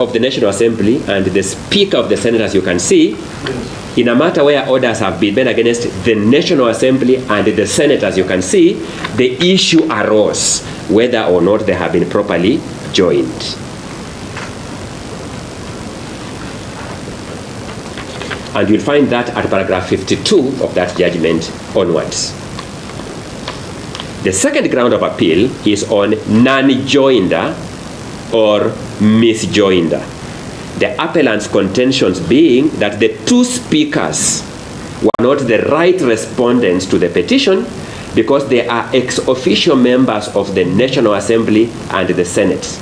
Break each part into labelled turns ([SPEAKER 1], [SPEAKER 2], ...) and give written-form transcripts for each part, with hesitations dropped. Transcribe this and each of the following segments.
[SPEAKER 1] of the National Assembly and the Speaker of the Senate, as you can see, in a matter where orders have been made against the National Assembly and the Senate, as you can see, the issue arose whether or not they have been properly joined. And you'll find that at paragraph 52 of that judgment onwards. The second ground of appeal is on non-joinder or misjoinder. The appellant's contentions being that the two speakers were not the right respondents to the petition because they are ex officio members of the National Assembly and the Senate.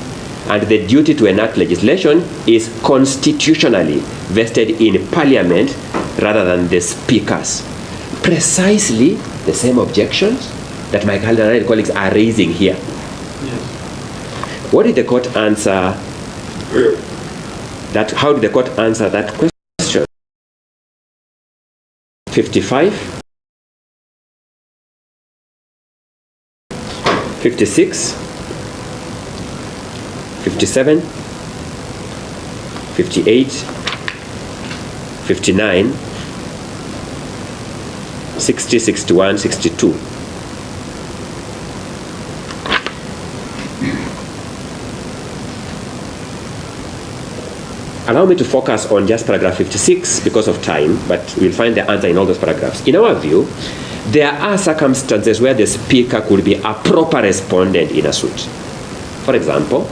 [SPEAKER 1] And the duty to enact legislation is constitutionally vested in Parliament rather than the speakers. Precisely the same objections that my colleagues are raising here. Yes. What did the court answer? How did the court answer that question? 55, 56, 57, 58, 59, 60, 61, 62. Allow me to focus on just paragraph 56 because of time, but we'll find the answer in all those paragraphs. In our view, there are circumstances where the speaker could be a proper respondent in a suit. For example,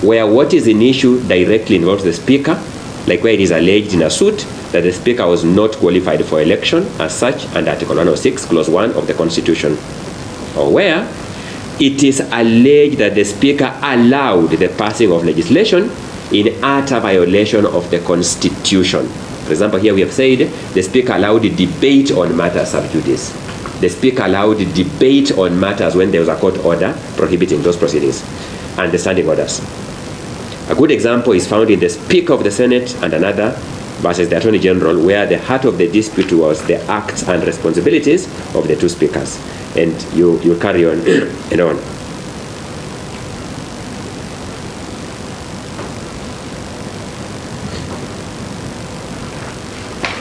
[SPEAKER 1] where what is in issue directly involves the speaker, like where it is alleged in a suit that the speaker was not qualified for election as such under Article 106, Clause 1 of the Constitution, or where it is alleged that the speaker allowed the passing of legislation in utter violation of the Constitution. For example, here we have said the speaker allowed debate on matters sub judice. The speaker allowed debate on matters when there was a court order prohibiting those proceedings and the standing orders. A good example is found in the Speaker of the Senate and another versus the Attorney General, where the heart of the dispute was the acts and responsibilities of the two speakers. And you carry on and on.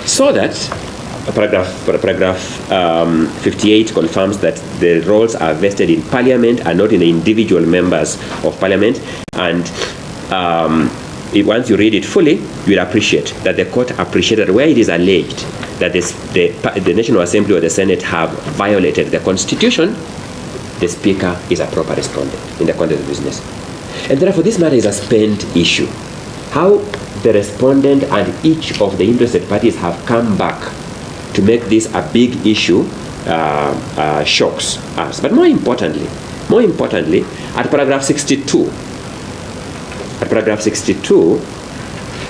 [SPEAKER 1] So that paragraph 58 confirms that the roles are vested in Parliament and not in the individual members of Parliament. And once you read it fully, you will appreciate that the court appreciated where it is alleged that the National Assembly or the Senate have violated the Constitution, the Speaker is a proper respondent in the context of business. And therefore, this matter is a spent issue. How the respondent and each of the interested parties have come back to make this a big issue shocks us. But more importantly, at paragraph 62,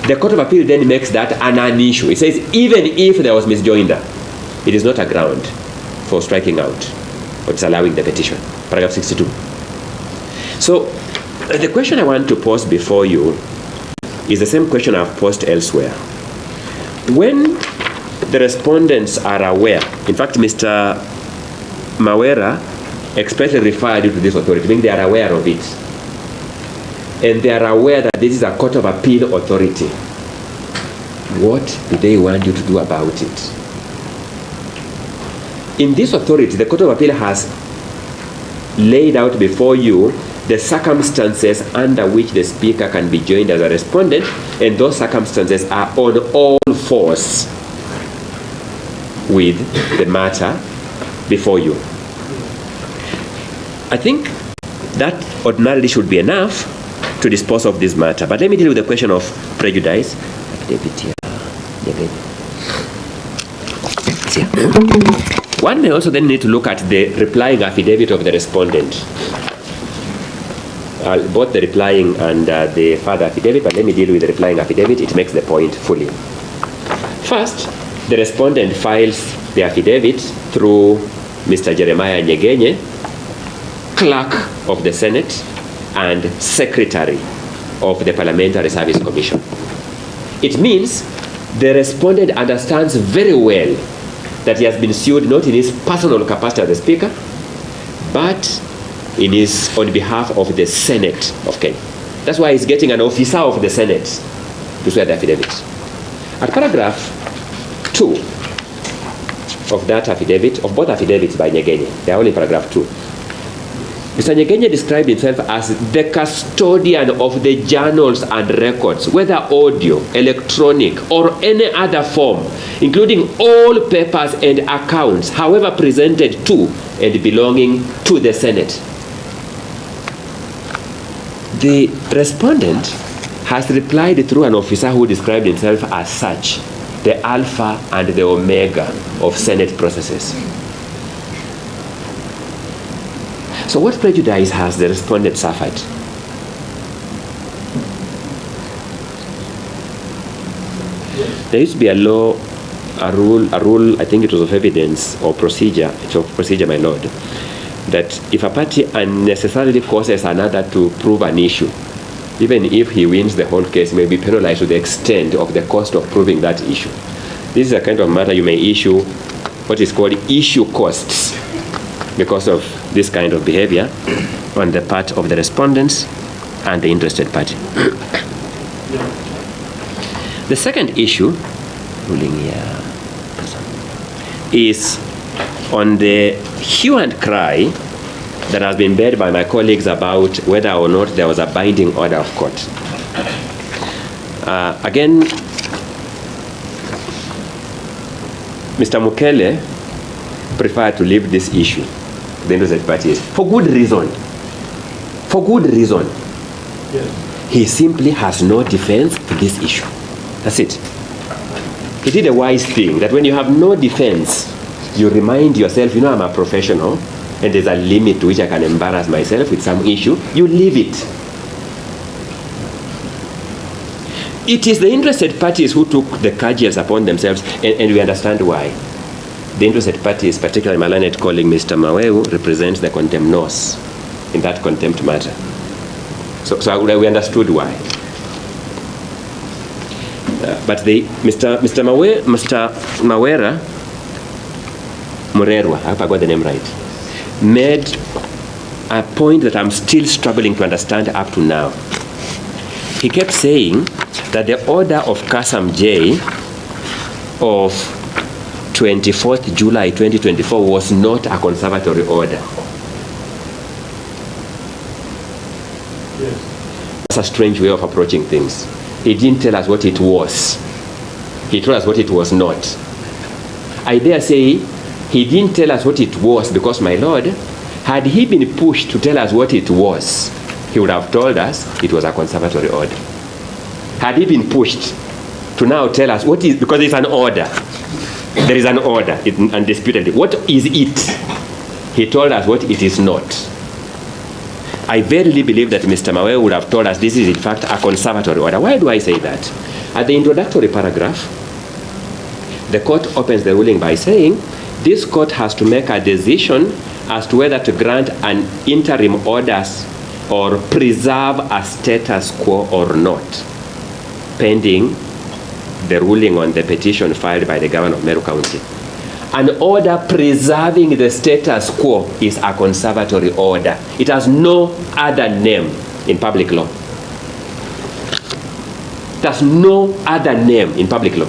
[SPEAKER 1] the Court of Appeal then makes that a non-issue. It says even if there was misjoinder, it is not a ground for striking out or disallowing the petition. Paragraph 62. So the question I want to pose before you is the same question I've posed elsewhere. When the respondents are aware, in fact, Mr. Mawera expressly referred you to this authority, meaning they are aware of it. And they are aware that this is a Court of Appeal authority. What do they want you to do about it? In this authority, the Court of Appeal has laid out before you the circumstances under which the speaker can be joined as a respondent, and those circumstances are on all fours with the matter before you. I think that ordinarily should be enough to dispose of this matter. But let me deal with the question of prejudice. One may also then need to look at the replying affidavit of the respondent. Both the replying and the further affidavit, but let me deal with the replying affidavit. It makes the point fully. First, the respondent files the affidavit through Mr. Jeremiah Nyegenye, clerk of the Senate and secretary of the Parliamentary Service Commission. It means the respondent understands very well that he has been sued not in his personal capacity as the speaker, but on behalf of the Senate of Kenya. That's why he's getting an officer of the Senate to swear the affidavit. At paragraph 2 of that affidavit, of both affidavits by Nyegenye, they are only paragraph 2. Mr. Nyegenye described himself as the custodian of the journals and records, whether audio, electronic, or any other form, including all papers and accounts, however presented to and belonging to the Senate. The respondent has replied through an officer who described himself as such, the alpha and the omega of Senate processes. So what prejudice has the respondent suffered? There used to be a law, a rule, I think it was of evidence or procedure, it's of procedure, my lord, that if a party unnecessarily causes another to prove an issue, even if he wins the whole case, may be penalized to the extent of the cost of proving that issue. This is a kind of matter you may issue what is called issue costs because of this kind of behavior on the part of the respondents and the interested party. The second issue, ruling here, is on the hue and cry that has been made by my colleagues about whether or not there was a binding order of court. Again, Mr. Mukele preferred to leave this issue, the interested parties, for good reason. For good reason. Yes. He simply has no defense to this issue. That's it. He did a wise thing that when you have no defense, you remind yourself, you know, I'm a professional, and there's a limit to which I can embarrass myself with some issue. You leave it. It is the interested parties who took the cudgels upon themselves, and we understand why. The interested parties, particularly my learned colleague Mr. Maweu, represents the contemnors in that contempt matter. So we understood why. But Mr. Mawera Murerwa, I hope I got the name right, made a point that I'm still struggling to understand up to now. He kept saying that the order of Kasam J of 24th July 2024 was not a conservatory order. Yes. That's a strange way of approaching things. He didn't tell us what it was. He told us what it was not. I dare say he didn't tell us what it was because, my lord, had he been pushed to tell us what it was, he would have told us it was a conservatory order. Had he been pushed to now tell us what is, because it's an order. There is an order, undisputedly. What is it? He told us what it is not. I verily believe that Mr. Mawe would have told us this is in fact a conservatory order. Why do I say that? At the introductory paragraph, the court opens the ruling by saying, this court has to make a decision as to whether to grant an interim orders or preserve a status quo or not, pending the ruling on the petition filed by the governor of Meru County. An order preserving the status quo is a conservatory order. It has no other name in public law. It has no other name in public law.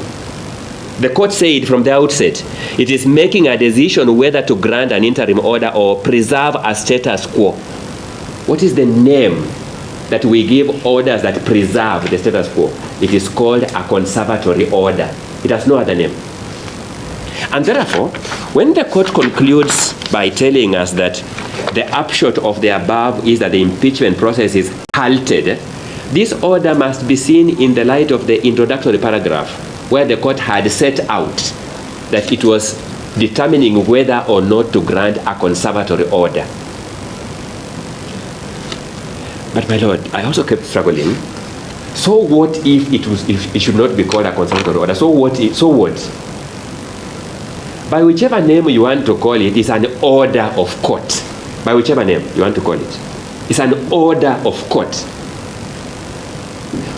[SPEAKER 1] The court said from the outset, it is making a decision whether to grant an interim order or preserve a status quo. What is the name that we give orders that preserve the status quo? It is called a conservatory order. It has no other name. And therefore, when the court concludes by telling us that the upshot of the above is that the impeachment process is halted, this order must be seen in the light of the introductory paragraph, where the court had set out that it was determining whether or not to grant a conservatory order. But my lord, I also kept struggling. So what if it should not be called a conservatory order? So what? By whichever name you want to call it, it's an order of court. By whichever name you want to call it, it's an order of court.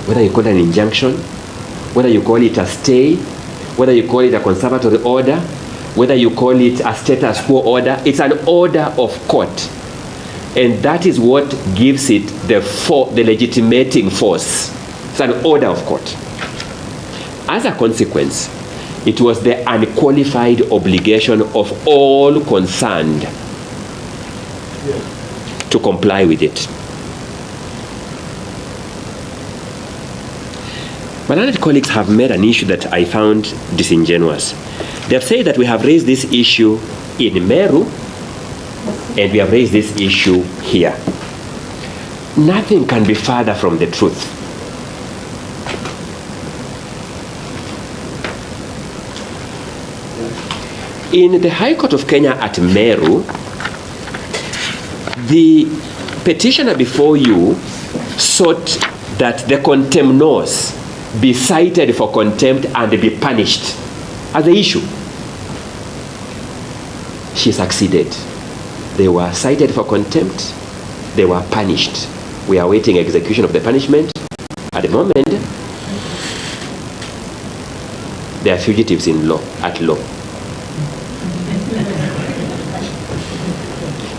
[SPEAKER 1] Whether you call it an injunction, whether you call it a stay, whether you call it a conservatory order, whether you call it a status quo order, it's an order of court. And that is what gives it the legitimating force. It's an order of court. As a consequence, it was the unqualified obligation of all concerned to comply with it. My learned colleagues have made an issue that I found disingenuous. They have said that we have raised this issue in Meru and we have raised this issue here. Nothing can be further from the truth. In the High Court of Kenya at Meru, the petitioner before you sought that the contemnors be cited for contempt and be punished as the issue. She succeeded. They were cited for contempt. They were punished. We are awaiting execution of the punishment. At the moment, they are fugitives in law, at law.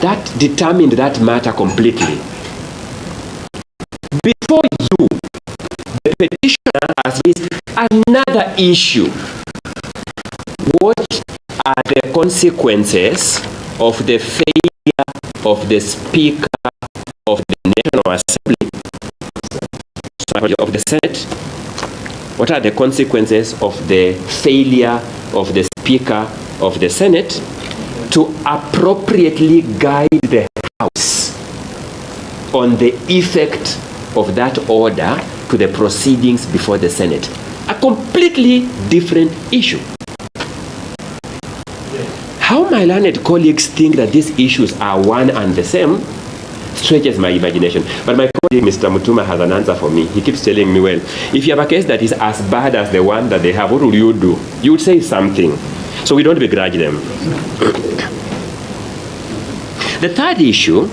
[SPEAKER 1] That determined that matter completely. Before you, the petitioner has raised another issue. What are the consequences of the failure of the Speaker of the National Assembly, of the Senate? What are the consequences of the failure of the Speaker of the Senate to appropriately guide the House on the effect of that order to the proceedings before the Senate? A completely different issue. How my learned colleagues think that these issues are one and the same stretches my imagination. But my colleague, Mr. Mutuma, has an answer for me. He keeps telling me, well, if you have a case that is as bad as the one that they have, what will you do? You would say something. So we don't begrudge them. The third issue,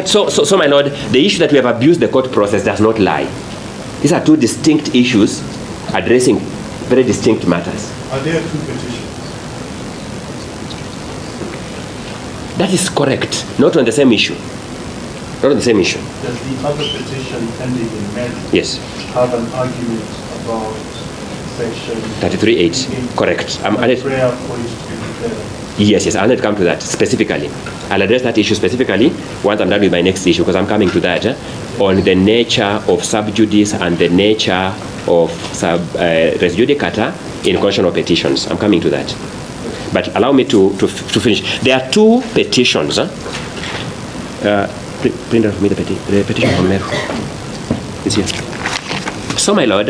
[SPEAKER 1] so my lord, the issue that we have abused the court process does not lie. These are two distinct issues addressing very distinct matters.
[SPEAKER 2] Are there two petitions?
[SPEAKER 1] That is correct. Not on the same issue. Not on the same issue.
[SPEAKER 2] Does the other petition pending in Meru
[SPEAKER 1] have
[SPEAKER 2] an argument about section
[SPEAKER 1] 33.8? Correct.
[SPEAKER 2] Prayer for it to be prepared?
[SPEAKER 1] Yes, I'll not come to that specifically. I'll address that issue specifically once I'm done with my next issue, because I'm coming to that on the nature of sub judice and the nature of res judicata in constitutional petitions. I'm coming to that. But allow me to finish. There are two petitions. Print out for me the petition from Meru. It's here. So, my lord,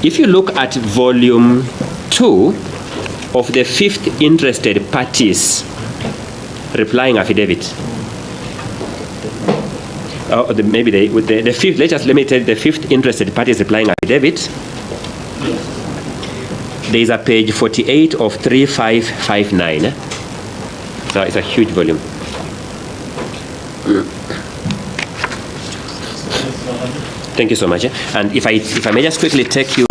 [SPEAKER 1] if you look at volume 2 of the fifth interested parties replying affidavit, maybe the fifth. Let me tell you the fifth interested parties replying affidavit. There is a page 48 of 3559. So it's a huge volume. Thank you so much. And if I may just quickly take you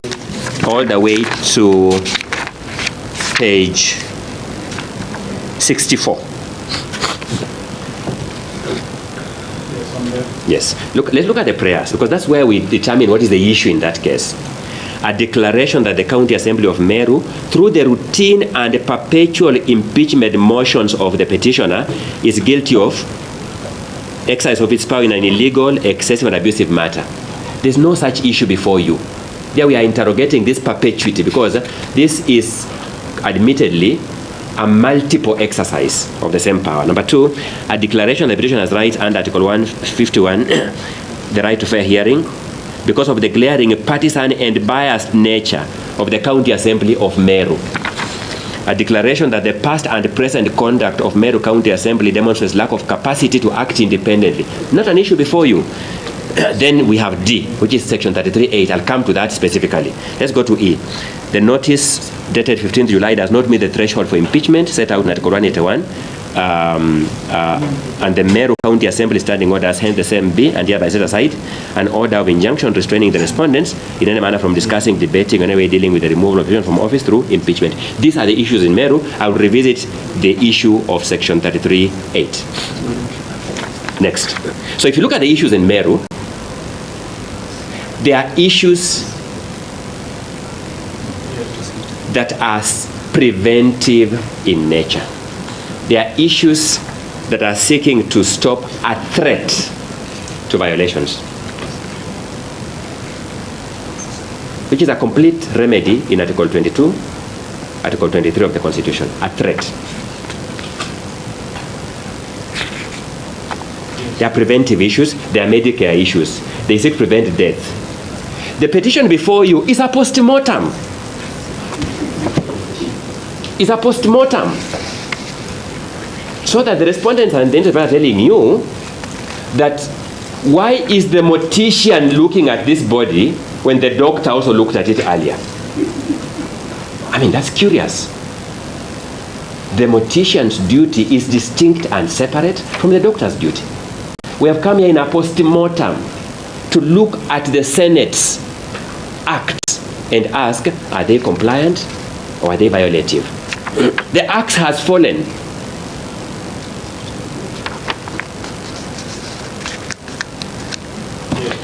[SPEAKER 1] all the way to page 64. Yes. Let's look at the prayers, because that's where we determine what is the issue in that case. A declaration that the County Assembly of Meru, through the routine and perpetual impeachment motions of the petitioner, is guilty of exercise of its power in an illegal, excessive, and abusive matter. There's no such issue before you. There we are interrogating this perpetuity, because this is admittedly a multiple exercise of the same power. Number two, a declaration the petitioner has right under Article 151, the right to fair hearing, because of the glaring partisan and biased nature of the County Assembly of Meru. A declaration that the past and present conduct of Meru County Assembly demonstrates lack of capacity to act independently. Not an issue before you. Then we have D, which is section 33.8. I'll come to that specifically. Let's go to E. The notice dated 15th July does not meet the threshold for impeachment set out in Article 181. and the Meru County Assembly standing orders, hence the same be and hereby set aside an order of injunction restraining the respondents in any manner from discussing, debating, or any way dealing with the removal of from office through impeachment. These are the issues in Meru. I will revisit the issue of Section 33(8). Next. So if you look at the issues in Meru, there are issues that are preventive in nature. There are issues that are seeking to stop a threat to violations, which is a complete remedy in Article 22, Article 23 of the Constitution, a threat. There are preventive issues, there are Medicare issues. They seek to prevent death. The petition before you is a post-mortem. It's a post-mortem. So that the respondents and the interviewer are telling you that why is the mortician looking at this body when the doctor also looked at it earlier? I mean, that's curious. The mortician's duty is distinct and separate from the doctor's duty. We have come here in a post-mortem to look at the Senate's acts and ask, are they compliant or are they violative? The axe has fallen.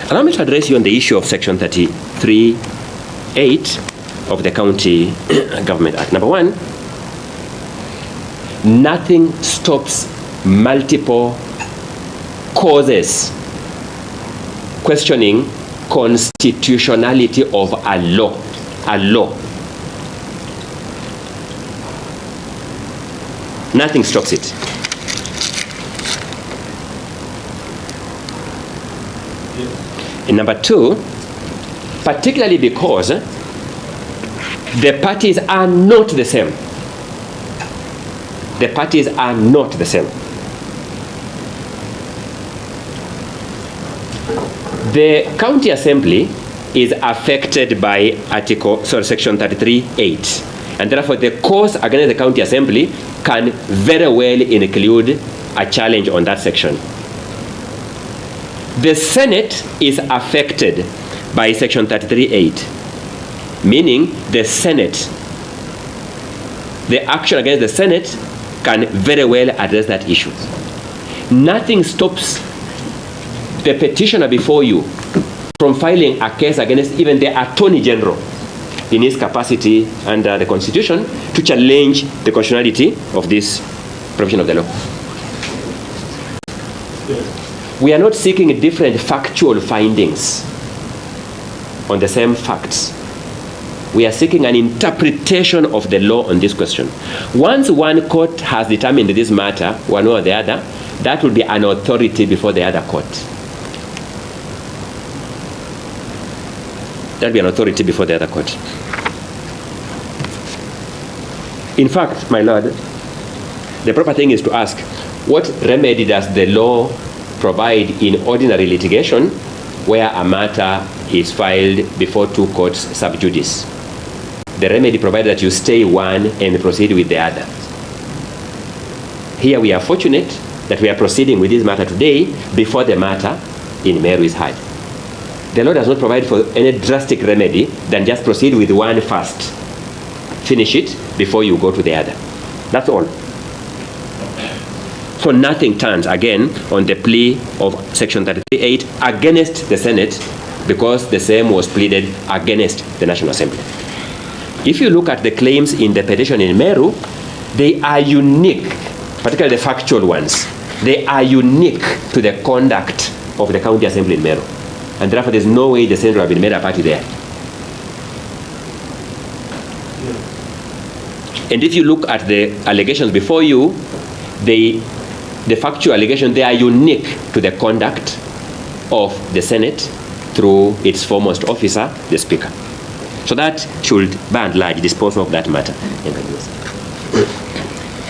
[SPEAKER 1] Allow me to address you on the issue of Section 33(8) of the County Government Act. Number one, nothing stops multiple causes questioning constitutionality of a law. A law. Nothing stops it. And number two, particularly because the parties are not the same. The parties are not the same. The County Assembly is affected by Section 33(8). And therefore, the cause against the County Assembly can very well include a challenge on that section. The Senate is affected by Section 33(8), meaning the Senate, the action against the Senate can very well address that issue. Nothing stops the petitioner before you from filing a case against even the Attorney General in his capacity under the Constitution to challenge the constitutionality of this provision of the law. We are not seeking different factual findings on the same facts. We are seeking an interpretation of the law on this question. Once one court has determined this matter, one or the other, that will be an authority before the other court. That will be an authority before the other court. In fact, my Lord, the proper thing is to ask, what remedy does the law provide in ordinary litigation where a matter is filed before two courts sub judice? The remedy provides that you stay one and proceed with the other. Here we are fortunate that we are proceeding with this matter today before the matter in Meru is heard. The law does not provide for any drastic remedy than just proceed with one first. Finish it before you go to the other. That's all. So nothing turns again on the plea of Section 33(8) against the Senate because the same was pleaded against the National Assembly. If you look at the claims in the petition in Meru, they are unique, particularly the factual ones. They are unique to the conduct of the County Assembly in Meru. And therefore, there's no way the Senate would have been made a party there. And if you look at the allegations before you, the factual allegations, they are unique to the conduct of the Senate through its foremost officer, the Speaker. So that should, by and large, dispose of that matter.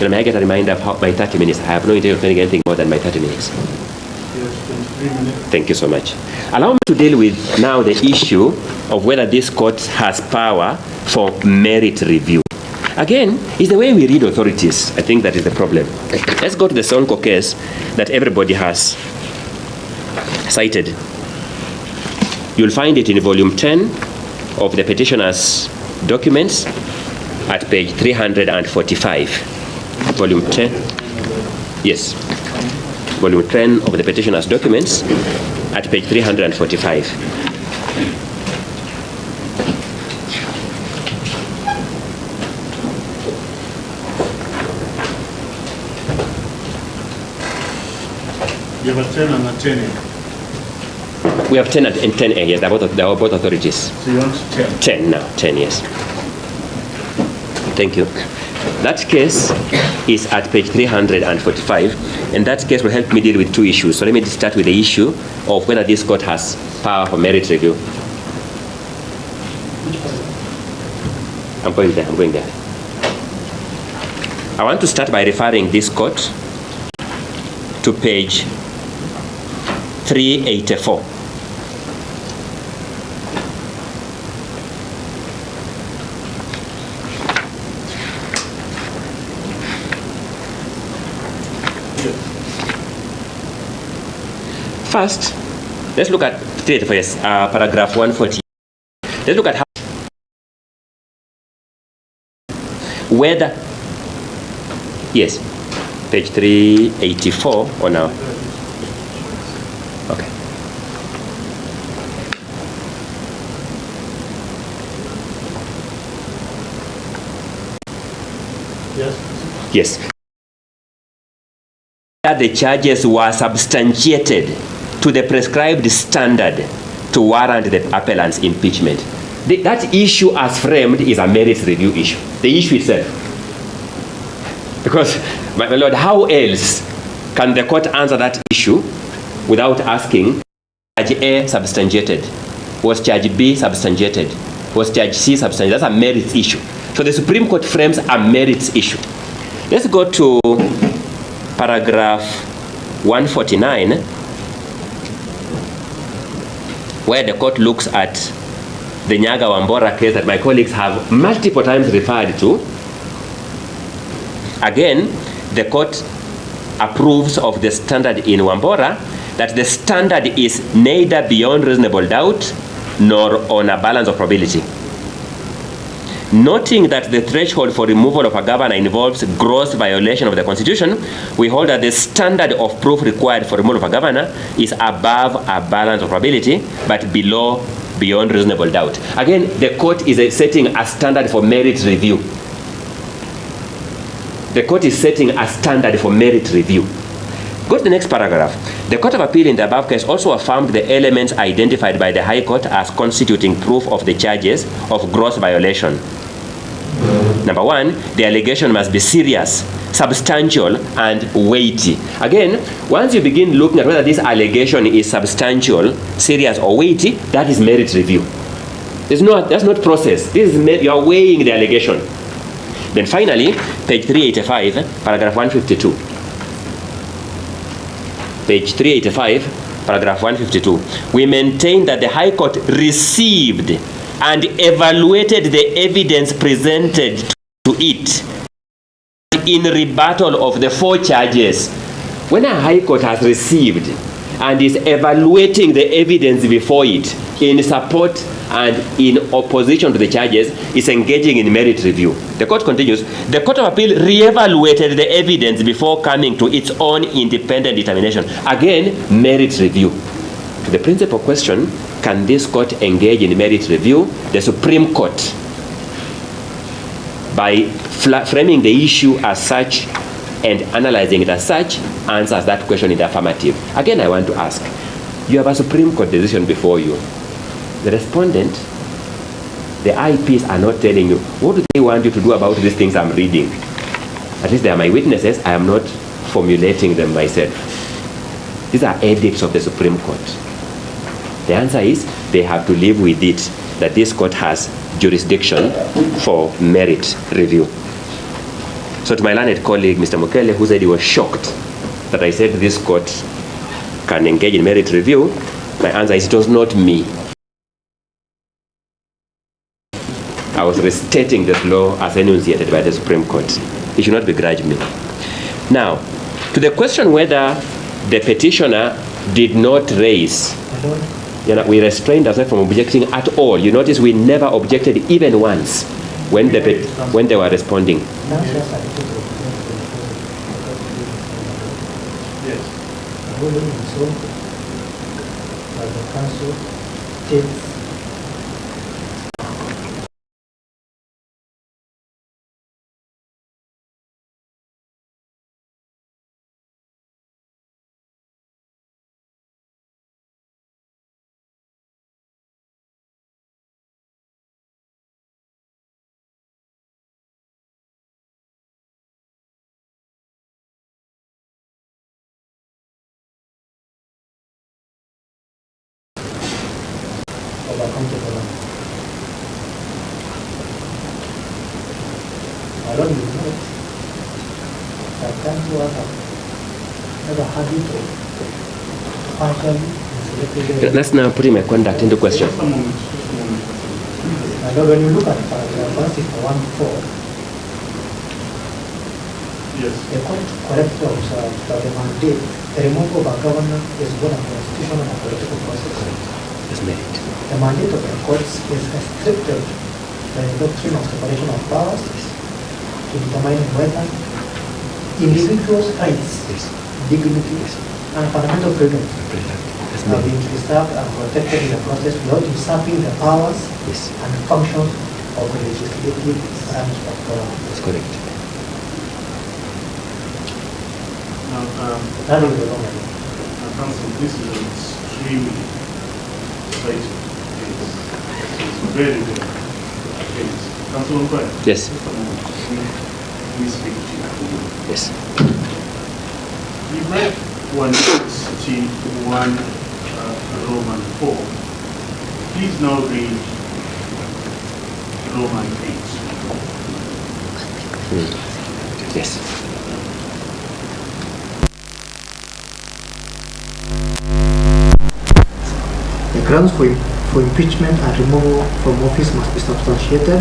[SPEAKER 1] And may I get a reminder of my 30 minutes? I have no intention of saying anything more than my 30 minutes.
[SPEAKER 2] Yes, 23 minutes.
[SPEAKER 1] Thank you so much. Allow me to deal with now the issue of whether this court has power for merit review. Again, it's the way we read authorities. I think that is the problem. Let's go to the Sonko case that everybody has cited. You'll find it in volume 10 of the petitioner's documents at page 345. Volume 10. Yes. Volume 10 of the petitioner's documents at page 345.
[SPEAKER 2] You have a 10 and a 10A.
[SPEAKER 1] We have 10 and 10A, yes, they are both authorities.
[SPEAKER 2] So you want 10?
[SPEAKER 1] 10 now, 10, yes. Thank you. That case is at page 345, and that case will help me deal with two issues. So let me start with the issue of whether this court has power for merit review. I'm going there. I want to start by referring this court to page 384. First, let's look at paragraph 140. Let's look at how whether, yes, page 384 or now. Okay.
[SPEAKER 2] Yes.
[SPEAKER 1] Yes. That the charges were substantiated to the prescribed standard to warrant the appellant's impeachment. That issue as framed is a merits review issue. The issue itself. Because, my Lord, how else can the court answer that issue without asking, Charge A substantiated? Was Charge B substantiated? Was Charge C substantiated? That's a merits issue. So the Supreme Court frames a merits issue. Let's go to paragraph 149, where the court looks at the Nyaga Wambora case that my colleagues have multiple times referred to. Again, the court approves of the standard in Wambora, that the standard is neither beyond reasonable doubt nor on a balance of probability. Noting that the threshold for removal of a governor involves gross violation of the Constitution, we hold that the standard of proof required for removal of a governor is above a balance of probability, but below beyond reasonable doubt. Again, the court is setting a standard for merit review. The court is setting a standard for merit review. Go to the next paragraph. The Court of Appeal in the above case also affirmed the elements identified by the High Court as constituting proof of the charges of gross violation. Number one, the allegation must be serious, substantial, and weighty. Again, once you begin looking at whether this allegation is substantial, serious, or weighty, that is merit review. That's not process. This is you are weighing the allegation. Then finally, page 385, paragraph 152. Page 385, paragraph 152. We maintain that the High Court received and evaluated the evidence presented to it in rebuttal of the four charges. When a High Court has received and is evaluating the evidence before it in support and in opposition to the charges, is engaging in merit review. The court continues, the Court of Appeal re-evaluated the evidence before coming to its own independent determination. Again, merit review. To the principal question, can this court engage in merit review? The Supreme Court, by framing the issue as such and analyzing it as such, answers that question in the affirmative. Again, I want to ask, you have a Supreme Court decision before you. The respondent, the IPs are not telling you, what do they want you to do about these things I'm reading? At least they are my witnesses, I am not formulating them myself. These are edicts of the Supreme Court. The answer is, they have to live with it, that this court has jurisdiction for merit review. So to my learned colleague, Mr. Mukele, who said he was shocked that I said this court can engage in merit review, my answer is, it was not me. I was restating the law as enunciated by the Supreme Court. It should not begrudge me. Now, to the question whether the petitioner did not raise, we restrained ourselves from objecting at all. You notice we never objected even once when they were responding. Let's now put my conduct into question.
[SPEAKER 3] When you look at paragraph 161.4,
[SPEAKER 2] Yes.
[SPEAKER 3] the court correctly observed that the mandate, the removal of a governor is both a constitutional and political process. The mandate of the courts is restricted by the doctrine of separation of powers to determine whether individuals' rights, dignity, and fundamental freedoms have been preserved and protected in the process without usurping the powers and functions of the legislative branch of government.
[SPEAKER 1] That's correct.
[SPEAKER 2] Now,
[SPEAKER 3] That is the law.
[SPEAKER 2] Council, this is an extremely cited case. It's very, very case. Councilman Baite.
[SPEAKER 1] Yes.
[SPEAKER 2] Let me speak to you.
[SPEAKER 1] Yes.
[SPEAKER 2] You read 161 Roman 4. Please now read Roman 8.
[SPEAKER 1] Yes.
[SPEAKER 3] The grounds for impeachment and removal from office must be substantiated.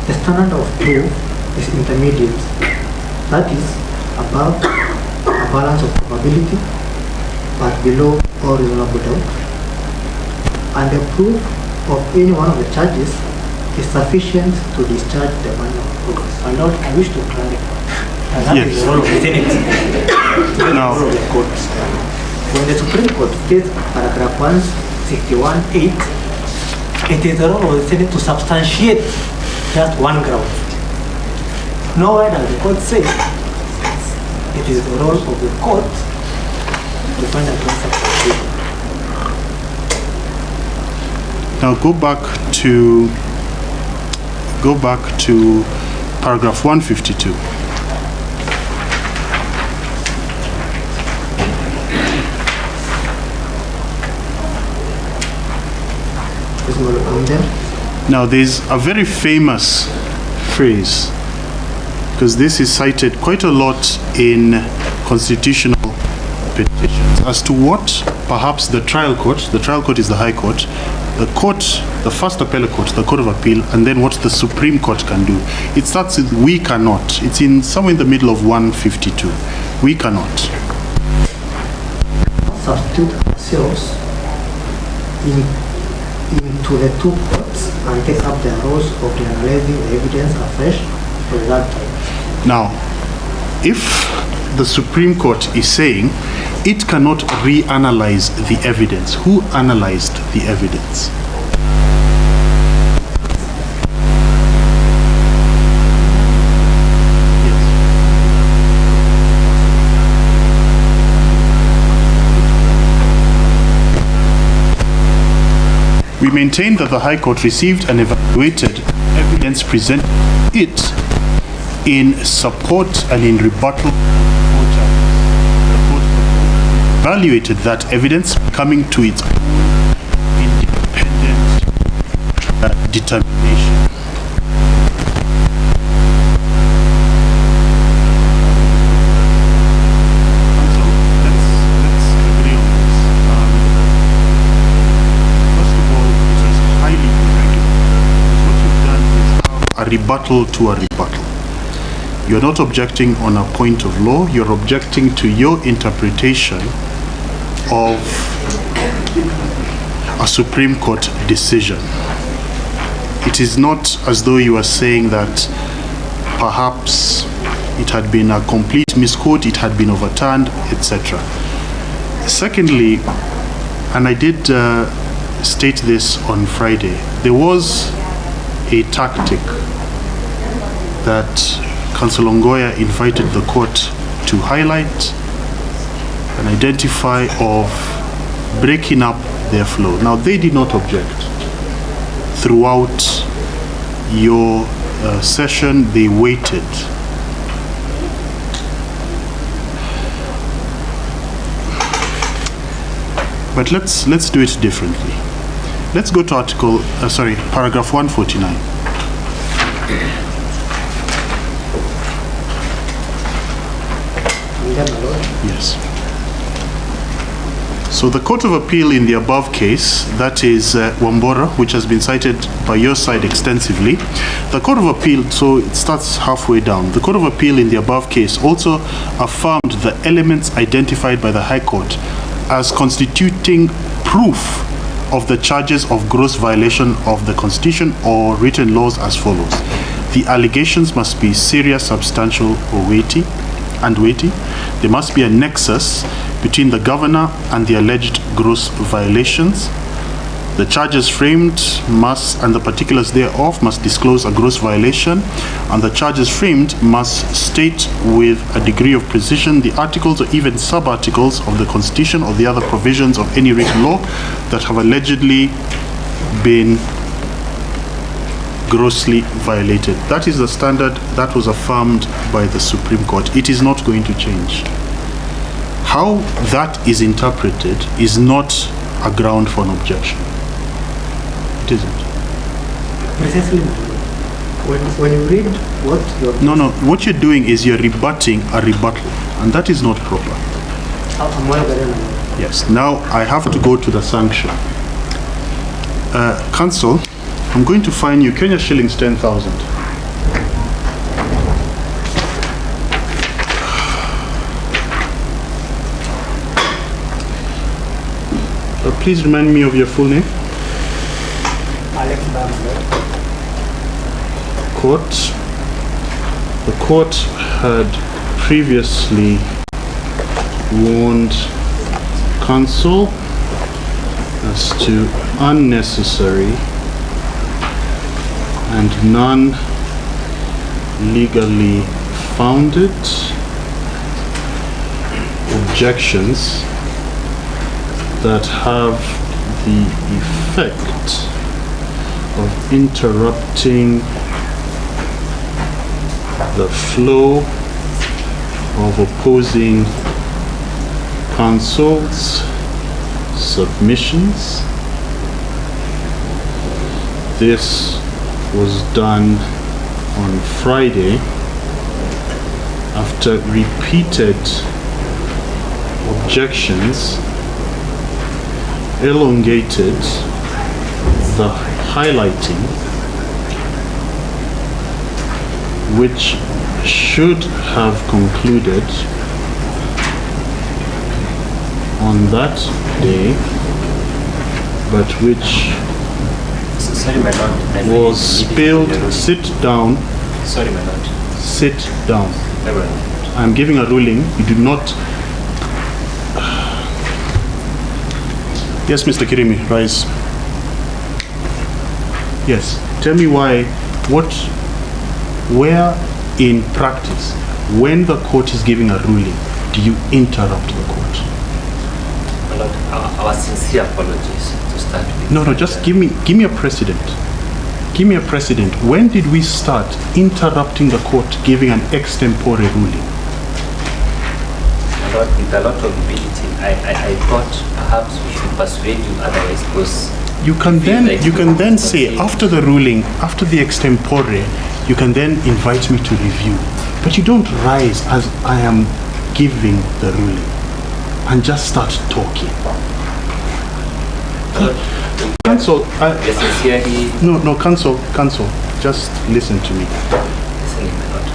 [SPEAKER 3] The standard of proof is intermediate. That is, above a balance of probability, but below all reasonable doubt. And the proof of any one of the charges is sufficient to discharge the man of office. My Lord, I wish to clarify. And that is the role of the Senate.
[SPEAKER 4] Now,
[SPEAKER 3] The role of the court. When the Supreme Court states paragraph 161.8, it is the role of the Senate to substantiate just one ground. Nowhere does the court say it is the role of the court to find a ground substantiation.
[SPEAKER 4] now go back to paragraph 152. Now there's a very famous phrase, because this is cited quite a lot in constitutional petitions, as to what perhaps the trial court is the High Court, the first appellate court, the Court of Appeal, and then what the Supreme Court can do. It starts with "we cannot." It's in somewhere in the middle of 152. We cannot.
[SPEAKER 3] Substitute ourselves into the two courts and take up the roles of the analyzing the evidence afresh for that time.
[SPEAKER 4] Now, if the Supreme Court is saying it cannot reanalyze the evidence, who analyzed the evidence? We maintain that the High Court received and evaluated evidence presented it in support and in rebuttal. The court evaluated that evidence, coming to its independent determination. So let's agree on this. First of all, it was highly irregular. Because what you've done is a rebuttal to a rebuttal. You're not objecting on a point of law, you're objecting to your interpretation of a Supreme Court decision. It is not as though you are saying that perhaps it had been a complete misquote, it had been overturned, etc. Secondly, and I did state this on Friday, there was a tactic that Council Ongoya invited the court to highlight and identify of breaking up their flow. Now, they did not object. Throughout your session, they waited. But let's do it differently. Let's go to paragraph 149. Yes. So the Court of Appeal in the above case, that is Wambora, which has been cited by your side extensively, the Court of Appeal, so it starts halfway down. The Court of Appeal in the above case also affirmed the elements identified by the High Court as constituting proof of the charges of gross violation of the Constitution or written laws as follows. The allegations must be serious, substantial, or weighty. There must be a nexus between the governor and the alleged gross violations. The charges framed and the particulars thereof must disclose a gross violation, and the charges framed must state with a degree of precision the articles or even sub-articles of the Constitution or the other provisions of any written law that have allegedly been grossly violated. That is the standard that was affirmed by the Supreme Court. It is not going to change. How that is interpreted is not a ground for an objection. It isn't.
[SPEAKER 3] Precisely. When you read what you're...
[SPEAKER 4] No, what you're doing is you're rebutting a rebuttal, and that is not proper. Yes. Now I have to go to the sanction. Council, I'm going to fine you Kenya shillings 10,000. Please remind me of your full name. The court had previously warned counsel as to unnecessary and non-legally founded objections that have the effect of interrupting the flow of opposing counsel's submissions. This was done on Friday after repeated objections elongated the highlighting, which should have concluded on that day, but which was spilled. Sit down.
[SPEAKER 5] Sorry, my lord.
[SPEAKER 4] Sit down. I'm giving a ruling. You do not. Yes, Mr. Kirimi, rise. Yes. Tell me why. Where in practice, when the court is giving a ruling, do you interrupt the court?
[SPEAKER 5] My lord, our sincere apologies to start with.
[SPEAKER 4] No, just give me a precedent. Give me a precedent. When did we start interrupting the court giving an extempore ruling?
[SPEAKER 5] My lord, with a lot of ability, I thought perhaps we should persuade you otherwise, because
[SPEAKER 4] you can then say after the ruling, after the extempore, you can then invite me to review. But you don't rise as I am giving the ruling and just start talking. Counsel,
[SPEAKER 5] yes,
[SPEAKER 4] no, counsel. just listen to me.
[SPEAKER 5] Listening, my lord.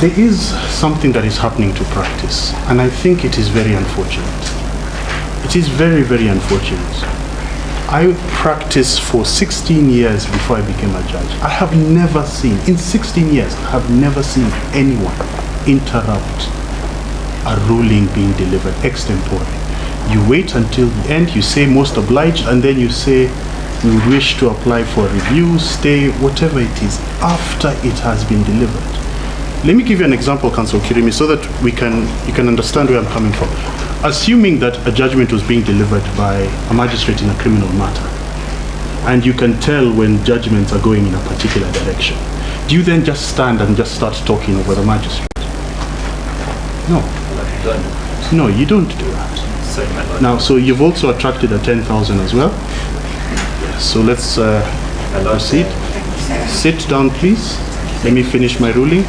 [SPEAKER 4] There is something that is happening to practice, and I think it is very unfortunate. It is very, very unfortunate. I practiced for 16 years before I became a judge. I have never seen, in 16 years, I have never seen anyone interrupt a ruling being delivered extempore. You wait until the end, you say most obliged, and then you say we would wish to apply for a review, stay, whatever it is, after it has been delivered. Let me give you an example, Councillor Kirimi, so that you can understand where I'm coming from. Assuming that a judgment was being delivered by a magistrate in a criminal matter, and you can tell when judgments are going in a particular direction, do you then just stand and just start talking over the magistrate? No. No, you don't do that.
[SPEAKER 5] Sorry, my lord.
[SPEAKER 4] Now, so you've also attracted a 10,000 as well. Yes, so let's proceed. Sit down, please. Let me finish my ruling.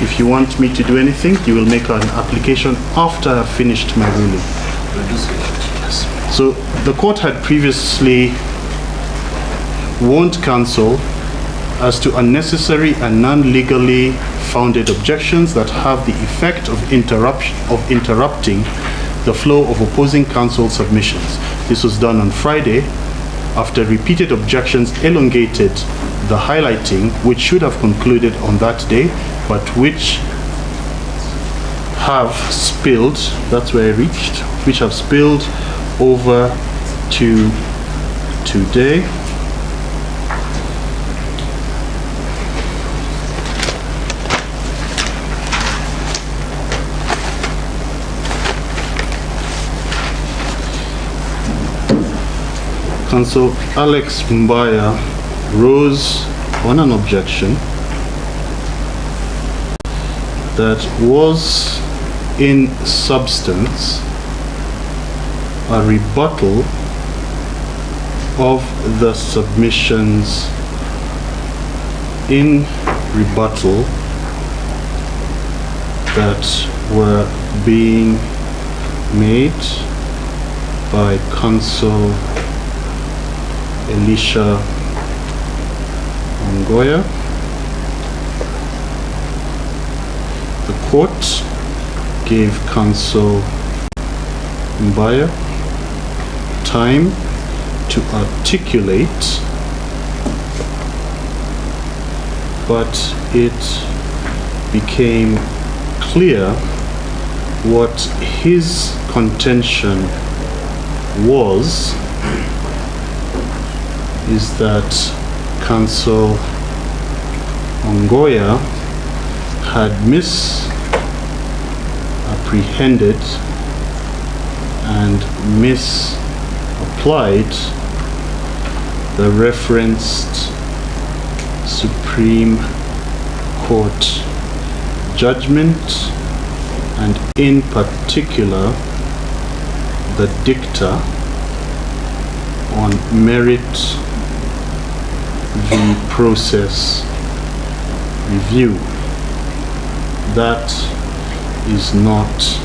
[SPEAKER 4] If you want me to do anything, you will make an application after I've finished my ruling. Yes. So the court had previously warned counsel as to unnecessary and non-legally founded objections that have the effect of interrupting the flow of opposing counsel submissions. This was done on Friday after repeated objections elongated the highlighting, which should have concluded on that day, but which have spilled, that's where I reached, which have spilled over to today. Counsel Alex Mbaya rose on an objection that was in substance a rebuttal of the submissions in rebuttal that were being made by counsel Elisha Ongoya. The court gave counsel Mbaya time to articulate, but it became clear what his contention was, is that counsel Ongoya had misapprehended and misapplied the referenced Supreme Court judgment, and in particular the dicta on merit v. process review. That is not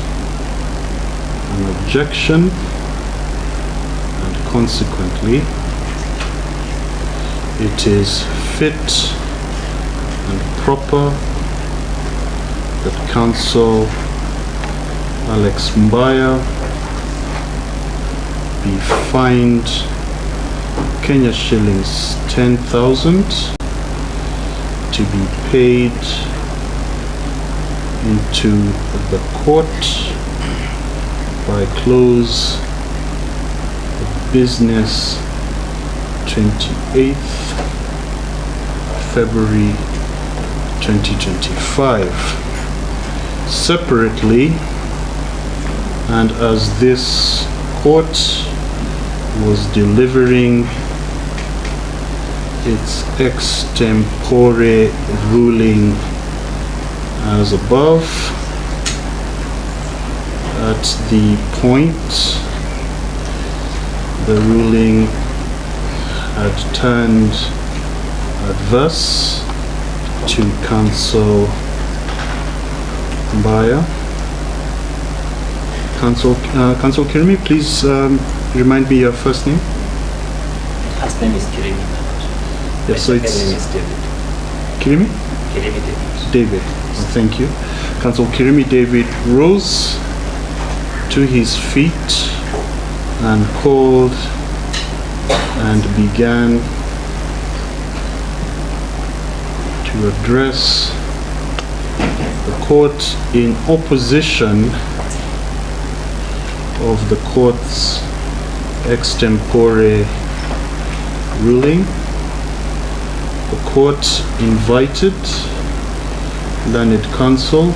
[SPEAKER 4] an objection, and consequently it is fit and proper that counsel Alex Mbaya be fined Kenya shillings 10,000 to be paid into the court by close of business 28th February 2025. Separately, and as this court was delivering its extempore ruling as above, at the point the ruling had turned adverse to counsel Mbaya. Counsel Kirimi, please remind me your first name.
[SPEAKER 5] First name is Kirimi.
[SPEAKER 4] Yes, so
[SPEAKER 5] My
[SPEAKER 4] it's
[SPEAKER 5] name is David.
[SPEAKER 4] Kirimi?
[SPEAKER 5] Kirimi David.
[SPEAKER 4] David. Oh, thank you. Council Kirimi David rose to his feet and called and began to address the court in opposition of the court's extempore ruling. The court invited learned counsel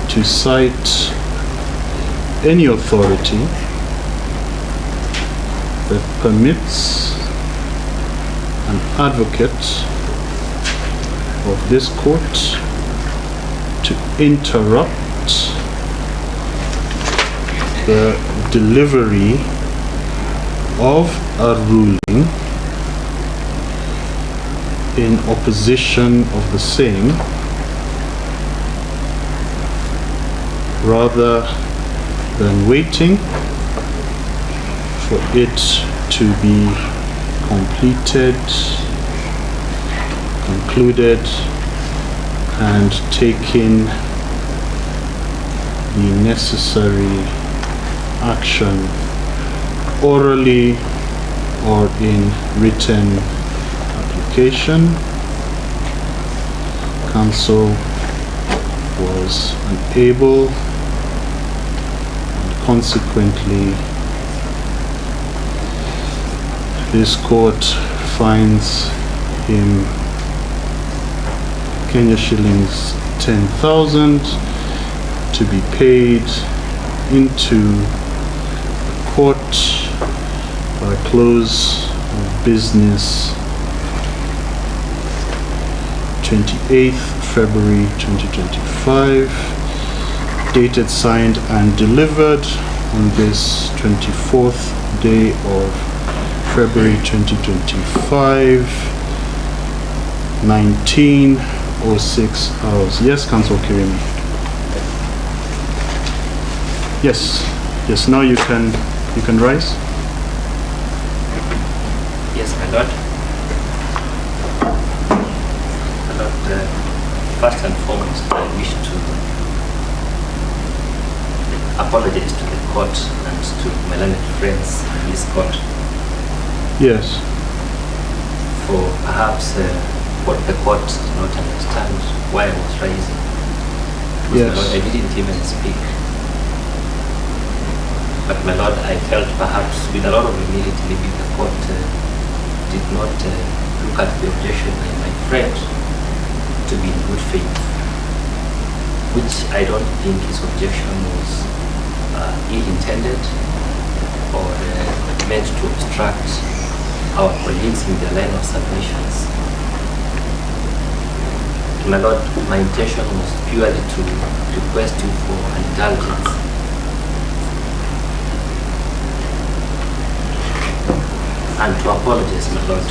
[SPEAKER 4] to cite any authority that permits an advocate of this court to interrupt the delivery of a ruling in opposition of the same, rather than waiting for it to be completed, concluded, and taking the necessary action orally or in written application. Counsel was unable, and consequently this court fines him Kenya shillings 10,000 to be paid into the court by close of business 28th February 2025, dated, signed and delivered on this 24th day of February 2025, 19:06 hours. Yes, Council Kirimi. Yes, yes. Now you can rise.
[SPEAKER 5] Yes, my lord. My lord, first and foremost, I wish to apologize to the court and to my learned friends in this court
[SPEAKER 4] Yes.
[SPEAKER 5] for perhaps what the court did not understand why I was rising. Because,
[SPEAKER 4] Yes.
[SPEAKER 5] my lord, I didn't even speak. But my lord, I felt perhaps with a lot of humility, maybe the court did not look at the objection by my friend to be in good faith, which I don't think his objection was ill-intended or meant to obstruct our colleagues in their line of submissions. My lord, my intention was purely to request you for an indulgence. And to apologize, my lord.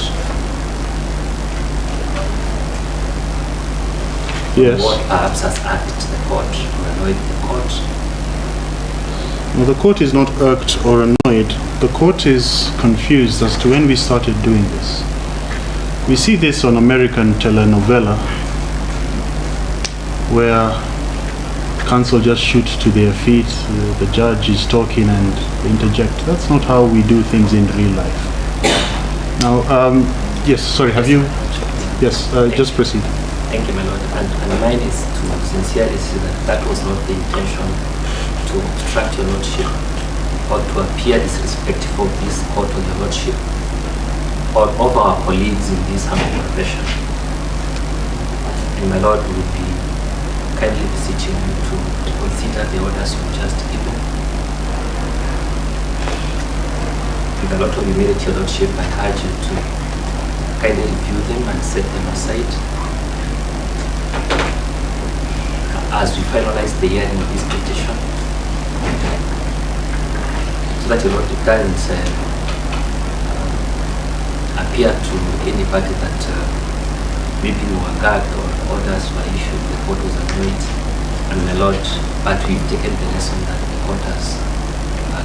[SPEAKER 4] Yes.
[SPEAKER 5] What perhaps has irked the court or annoyed the court.
[SPEAKER 4] Well, the court is not irked or annoyed. The court is confused as to when we started doing this. We see this on American telenovela, where counsel just shoot to their feet, the judge is talking and they interject. That's not how we do things in real life. Now, yes, sorry, have you? Yes, just proceed.
[SPEAKER 5] Thank you, my lord. And mine is to sincerely say that that was not the intention to obstruct your lordship or to appear disrespectful of this court or your lordship or of our colleagues in this humble profession. And my lord would be kindly beseeching you to consider the orders you've just given. With a lot of humility, your lordship, I urge you to kindly review them and set them aside as we finalize the hearing of this petition, so that your lordship doesn't appear to any party that maybe we were gagged or orders were issued, the court was annoyed, and my lord, but we've taken the lesson that the court has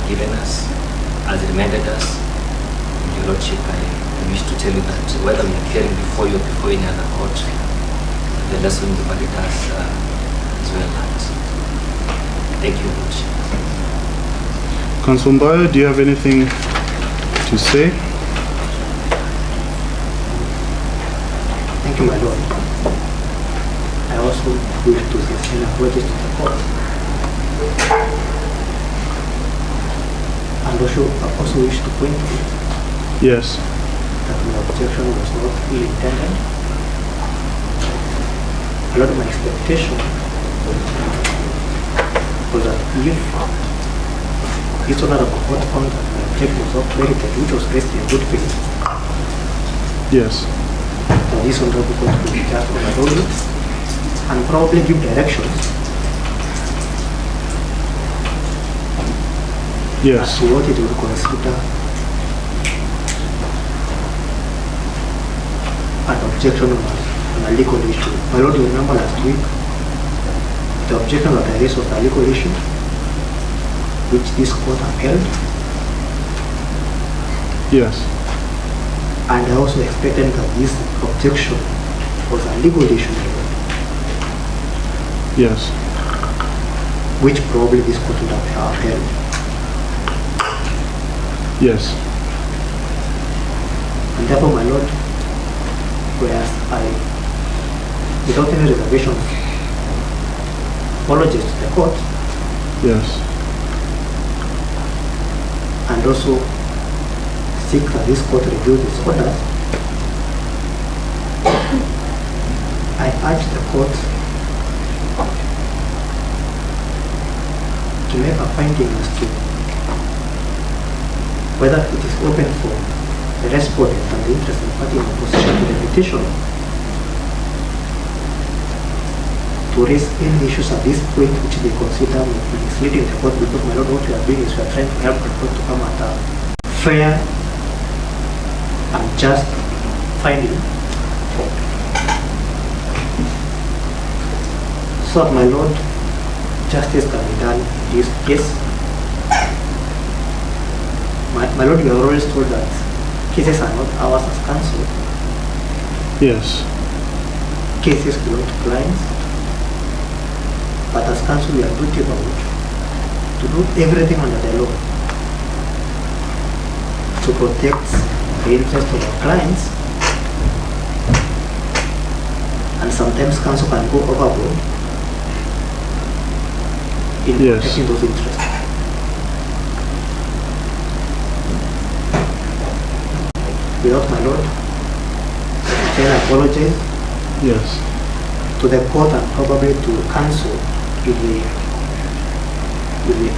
[SPEAKER 5] given us, has reminded us, and your lordship, I wish to tell you that whether we are appearing before you or before any other court, the lesson the body does is well learned. Thank you very much.
[SPEAKER 4] Councillor Mbayo, do you have anything to say?
[SPEAKER 3] Thank you, my lord. I also wish to send apologies to the court. And also wish to point out
[SPEAKER 4] Yes.
[SPEAKER 3] that my objection was not ill intended. A lot of my expectation was that if this honorable court found that my objection was not merited, which was raised in good faith,
[SPEAKER 4] Yes.
[SPEAKER 3] then this honorable court will just overrule it and probably give directions as
[SPEAKER 4] Yes.
[SPEAKER 3] to what it will consider an objection on a legal issue. My lord, you remember last week, the objection that I raised was a legal issue, which this court upheld,
[SPEAKER 4] Yes.
[SPEAKER 3] and I also expected that this objection was a legal issue,
[SPEAKER 4] Yes.
[SPEAKER 3] which probably this court would have upheld.
[SPEAKER 4] Yes.
[SPEAKER 3] And therefore, my lord, whereas I, without any reservations, apologize to the court,
[SPEAKER 4] Yes.
[SPEAKER 3] and also seek that this court review this order, I urge the court to make a finding as to whether it is open for the respondent and the interested party in opposition to the petition to raise any issues at this point which they consider may be misleading the court, because my lord, what we are doing is we are trying to help the court to come at a fair and just finding, so that, my lord, justice can be done in this case. My lord, we are always told that cases are not ours as counsel.
[SPEAKER 4] Yes.
[SPEAKER 3] Cases belong to clients. But as counsel, we are duty bound to do everything under the law to protect the interest of our clients. And sometimes counsel can go overboard in
[SPEAKER 4] Yes.
[SPEAKER 3] protecting those interests. Without, my lord, I apologize
[SPEAKER 4] Yes.
[SPEAKER 3] to the court and probably to counsel if they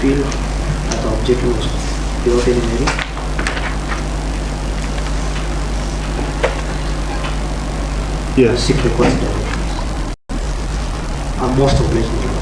[SPEAKER 3] feel that the objection was without any merit. And
[SPEAKER 4] Yes.
[SPEAKER 3] seek the court's directions. I'm most obliged, my lord.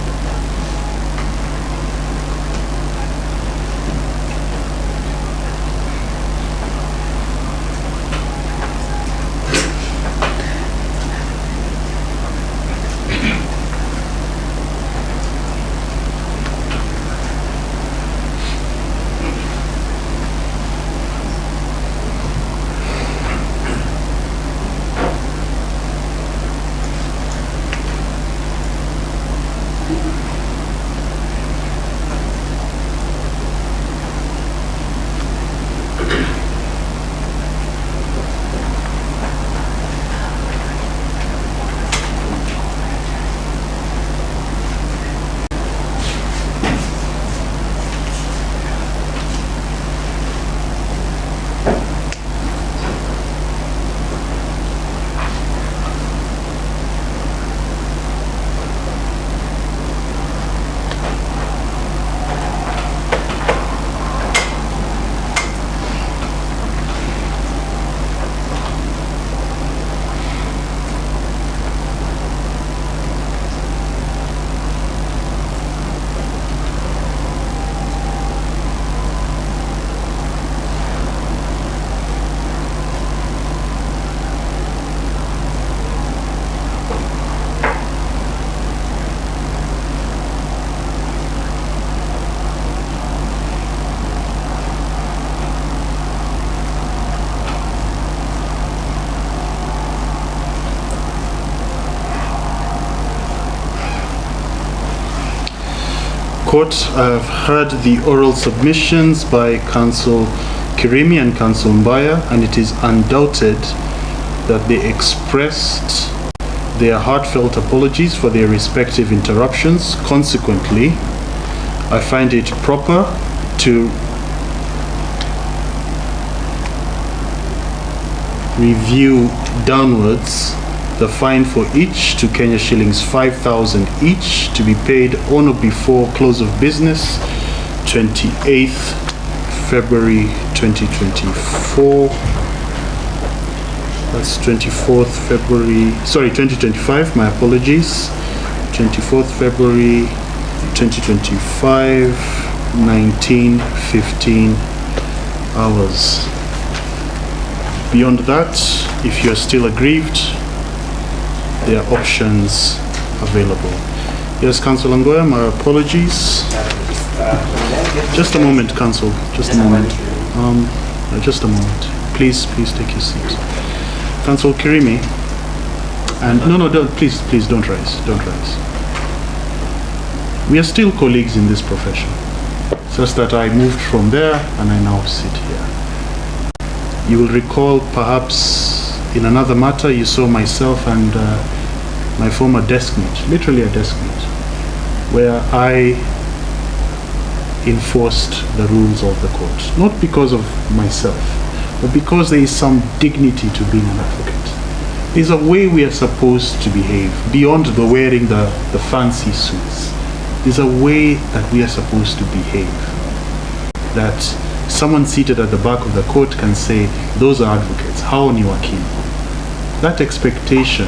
[SPEAKER 4] court, I've heard the oral submissions by Counsel Kirimi and Counsel Mbaya, and it is undoubted that they expressed their heartfelt apologies for their respective interruptions. Consequently, I find it proper to review downwards the fine for each to Kenya shillings 5,000 each, to be paid on or before close of business 28th February 2024. That's 24th February, sorry, 2025, my apologies. 24th February 2025, 19:15 hours. Beyond that, if you're still aggrieved, there are options available. Yes, Counsel Angoya, my apologies. Just a moment, Counsel. Just a moment. Just a moment. Please take your seat. Counsel Kirimi, and no, don't, please don't rise. Don't rise. We are still colleagues in this profession. It's just that I moved from there and I now sit here. You will recall, perhaps in another matter, you saw myself and my former deskmate, literally a deskmate, where I enforced the rules of the court, not because of myself, but because there is some dignity to being an advocate. There's a way we are supposed to behave beyond the wearing the fancy suits. There's a way that we are supposed to behave, that someone seated at the back of the court can say, those are advocates, hao ni wakili. That expectation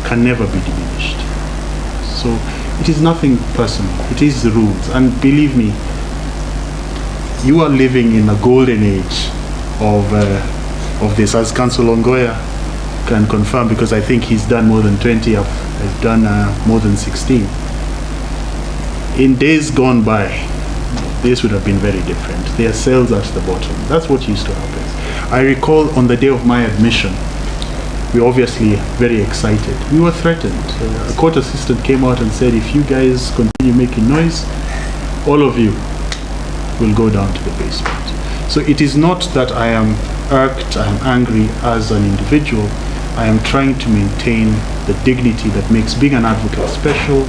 [SPEAKER 4] can never be diminished. So it is nothing personal, it is the rules. And believe me, you are living in a golden age of this, as Counsel Ongoya can confirm, because I think he's done more than 20, I've done more than 16. In days gone by, this would have been very different. There are cells at the bottom. That's what used to happen. I recall on the day of my admission, we were obviously very excited. We were threatened. A court assistant came out and said, if you guys continue making noise, all of you will go down to the basement. So it is not that I am irked, I am angry as an individual. I am trying to maintain the dignity that makes being an advocate special,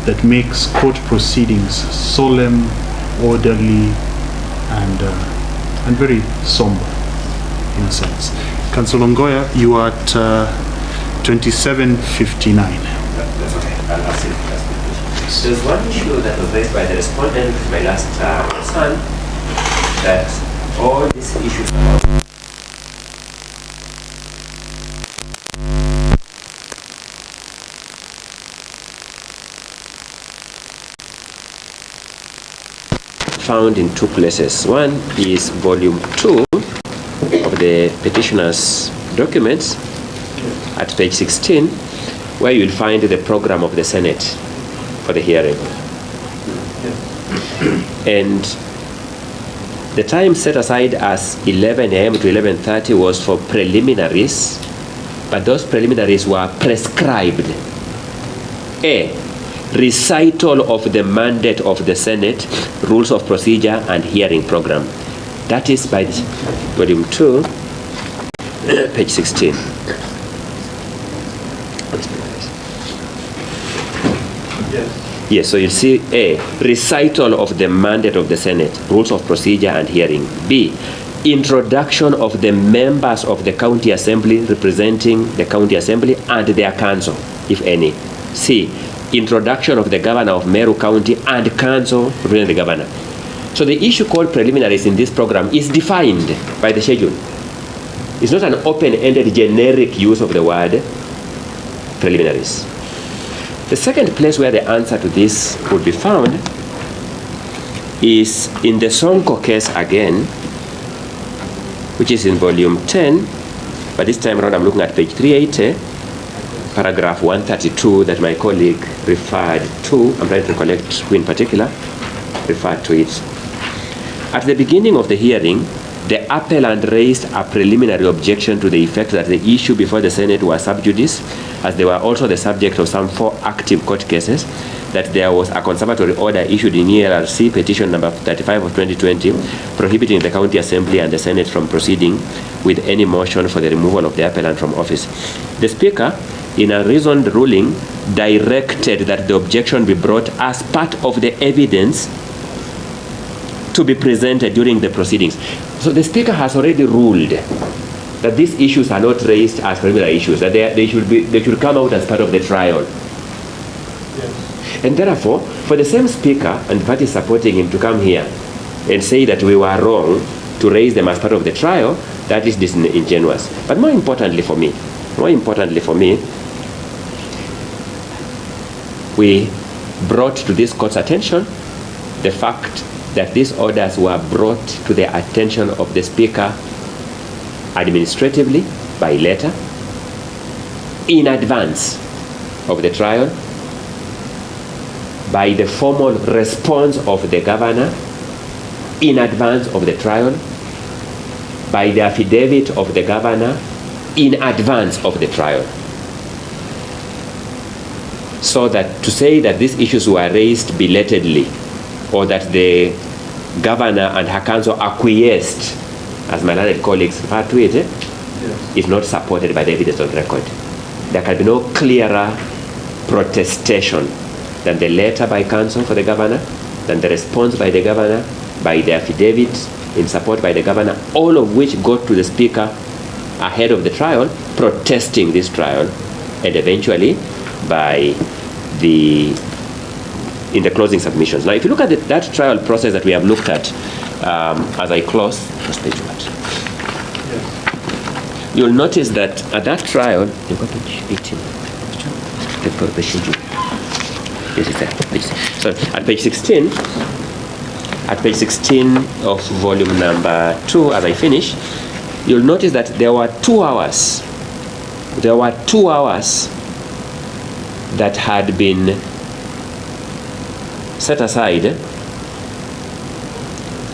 [SPEAKER 4] that makes court proceedings solemn, orderly, and very somber, in a sense. Counsel Ongoya, you are at 27:59.
[SPEAKER 1] That's okay. I'll see. There's one issue that was raised by the respondent, my last son, that all these issues about found in two places. One is volume 2 of the petitioner's documents at page 16, where you will find the program of the Senate for the hearing. And the time set aside as 11 a.m. to 11:30 was for preliminaries, but those preliminaries were prescribed. A, recital of the mandate of the Senate, rules of procedure and hearing program. That is by volume 2, page 16. Yes, so you'll see A, recital of the mandate of the Senate, rules of procedure and hearing. B, introduction of the members of the county assembly representing the county assembly and their council, if any. C, introduction of the governor of Meru County and council representing the governor. So the issue called preliminaries in this program is defined by the schedule. It's not an open-ended generic use of the word preliminaries. The second place where the answer to this would be found is in the Sonko case again, which is in volume 10, but this time around I'm looking at page 380, paragraph 132 that my colleague referred to. I'm trying to recollect who in particular referred to it. At the beginning of the hearing, the appellant raised a preliminary objection to the effect that the issue before the Senate was sub judice as they were also the subject of some 4 active court cases, that there was a conservatory order issued in ELRC petition number 35 of 2020 prohibiting the County Assembly and the Senate from proceeding with any motion for the removal of the appellant from office. The Speaker, in a reasoned ruling, directed that the objection be brought as part of the evidence to be presented during the proceedings. So the Speaker has already ruled that these issues are not raised as preliminary issues, that they should come out as part of the trial. Yes. And therefore, for the same Speaker and party supporting him to come here and say that we were wrong to raise them as part of the trial, that is disingenuous. But more importantly for me, we brought to this court's attention the fact that these orders were brought to the attention of the Speaker administratively by letter in advance of the trial, by the formal response of the governor in advance of the trial, by the affidavit of the governor in advance of the trial. So that to say that these issues were raised belatedly, or that the governor and her council acquiesced, as my learned colleagues refer to it, yes, is not supported by the evidence on record. There can be no clearer protestation than the letter by counsel for the governor, than the response by the governor, by the affidavit in support by the governor, all of which got to the Speaker ahead of the trial, protesting this trial, and eventually by in the closing submissions. Now, if you look at that trial process that we have looked at, as I close, page what? Yes. You'll notice that at that trial, you got page 18. Yes, it's there. So at page 16 of volume number 2, as I finish, you'll notice that there were 2 hours. There were 2 hours that had been set aside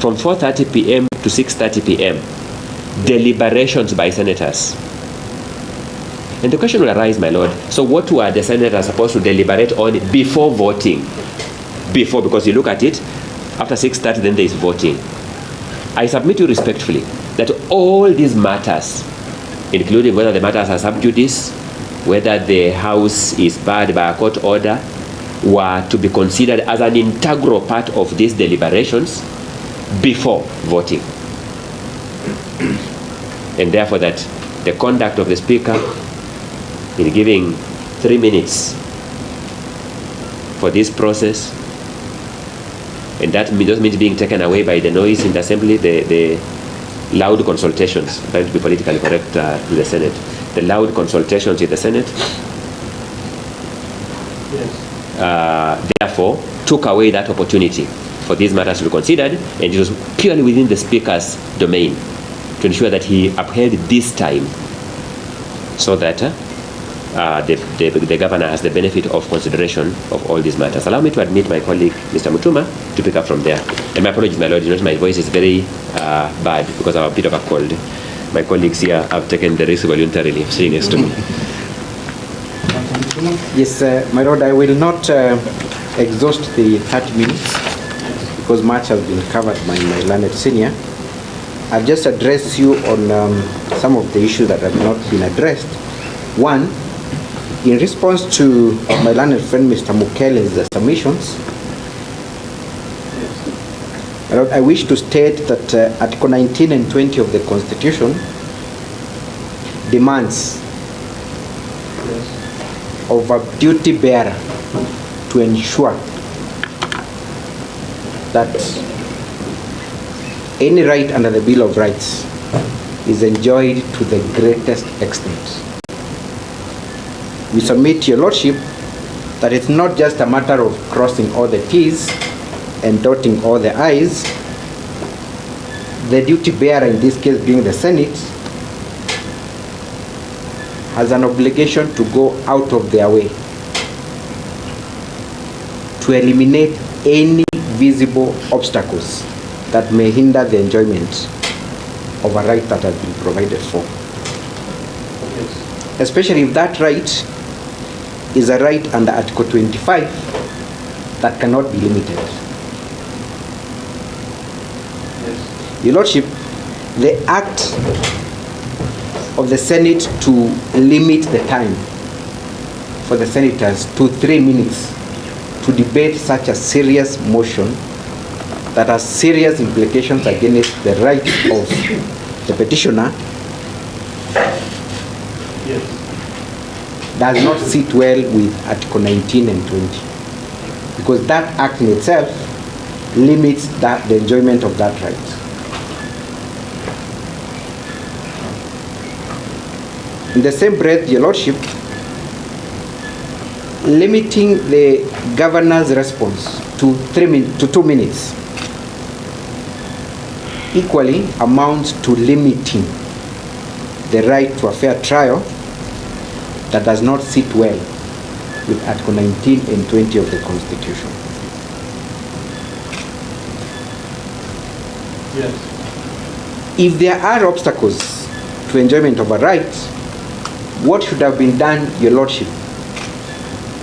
[SPEAKER 1] from 4:30 p.m. to 6:30 p.m. deliberations by senators. And the question will arise, my lord, so what were the senators supposed to deliberate on before voting? Because you look at it, after 6:30 then there is voting. I submit to you respectfully that all these matters, including whether the matters are sub judice, whether the House is barred by a court order, were to be considered as an integral part of these deliberations before voting. And therefore that the conduct of the Speaker in giving 3 minutes for this process, and that doesn't mean being taken away by the noise in the Assembly, the loud consultations, trying to be politically correct to the Senate, the loud consultations in the Senate, yes, therefore took away that opportunity for these matters to be considered, and it was purely within the Speaker's domain to ensure that he upheld this time so that the governor has the benefit of consideration of all these matters. Allow me to admit my colleague, Mr. Mutuma, to pick up from there. And my apologies, my lord, you notice my voice is very bad because I have a bit of a cold. My colleagues here have taken the risk voluntarily of sitting next to me.
[SPEAKER 6] Yes, my lord, I will not exhaust the 30 minutes because much has been covered by my learned senior. I'll just address you on some of the issues that have not been addressed. One, in response to my learned friend Mr. Mukele's submissions, I wish to state that Article 19 and 20 of the Constitution demands of a duty bearer to ensure that any right under the Bill of Rights is enjoyed to the greatest extent. We submit to your lordship that it's not just a matter of crossing all the T's and dotting all the I's. The duty bearer, in this case being the Senate, has an obligation to go out of their way to eliminate any visible obstacles that may hinder the enjoyment of a right that has been provided for. Especially if that right is a right under Article 25 that cannot be limited.
[SPEAKER 2] Yes.
[SPEAKER 6] Your Lordship, the act of the Senate to limit the time for the senators to 3 minutes to debate such a serious motion that has serious implications against the rights of the petitioner
[SPEAKER 2] Yes.
[SPEAKER 6] does not sit well with Article 19 and 20, because that act in itself limits the enjoyment of that right. In the same breath, Your Lordship, limiting the governor's response to 2 minutes equally amounts to limiting the right to a fair trial that does not sit well with Article 19 and 20 of the Constitution.
[SPEAKER 2] Yes.
[SPEAKER 6] If there are obstacles to enjoyment of a right, what should have been done, Your Lordship,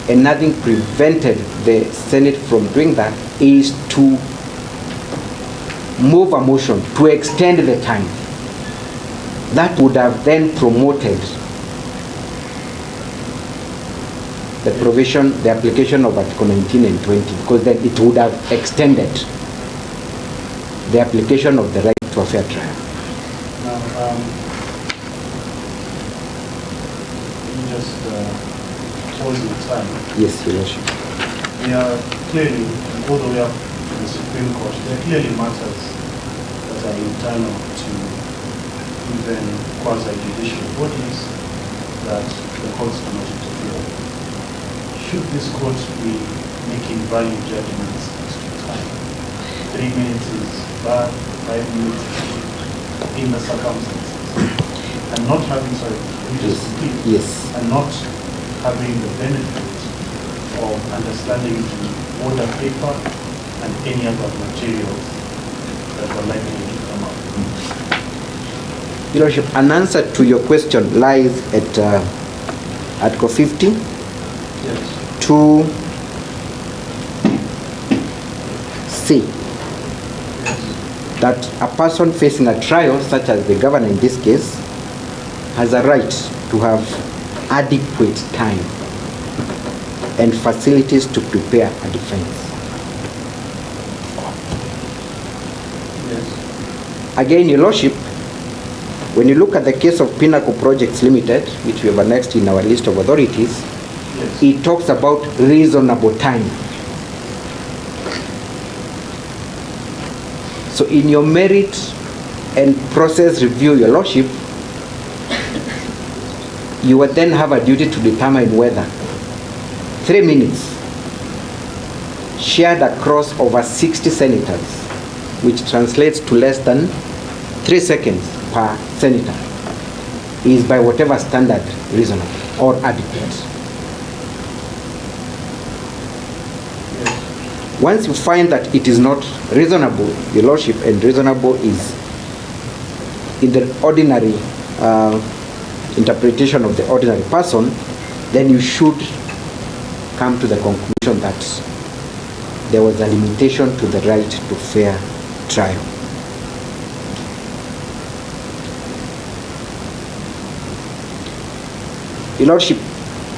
[SPEAKER 6] and nothing prevented the Senate from doing that, is to move a motion to extend the time. That would have then promoted the provision, the application of Article 19 and 20, because then it would have extended the application of the right to a fair trial.
[SPEAKER 2] Now, let me just pause the time.
[SPEAKER 6] Yes, Your Lordship.
[SPEAKER 2] We are clearly, all the way up to the Supreme Court, there are clearly matters that are internal to even quasi-judicial bodies that the courts cannot interfere. Should this court be making value judgments as to time? 3 minutes is bad, 5 minutes in the circumstances. And not having, sorry, let me just complete.
[SPEAKER 6] Yes.
[SPEAKER 2] And not having the benefit of understanding the order paper and any other materials that are likely to come up.
[SPEAKER 6] Your Lordship, an answer to your question lies at Article 50
[SPEAKER 2] Yes.
[SPEAKER 6] to C, that a person facing a trial, such as the governor in this case, has a right to have adequate time and facilities to prepare a defense.
[SPEAKER 2] Yes.
[SPEAKER 6] Again, Your Lordship, when you look at the case of Pinnacle Projects Limited, which we have annexed in our list of authorities,
[SPEAKER 2] Yes.
[SPEAKER 6] it talks about reasonable time. So in your merit and process review, Your Lordship, you would then have a duty to determine whether 3 minutes shared across over 60 senators, which translates to less than 3 seconds per senator, is by whatever standard reasonable or adequate. Once you find that it is not reasonable, Your Lordship, and reasonable is in the ordinary interpretation of the ordinary person, then you should come to the conclusion that there was a limitation to the right to fair trial. Your Lordship,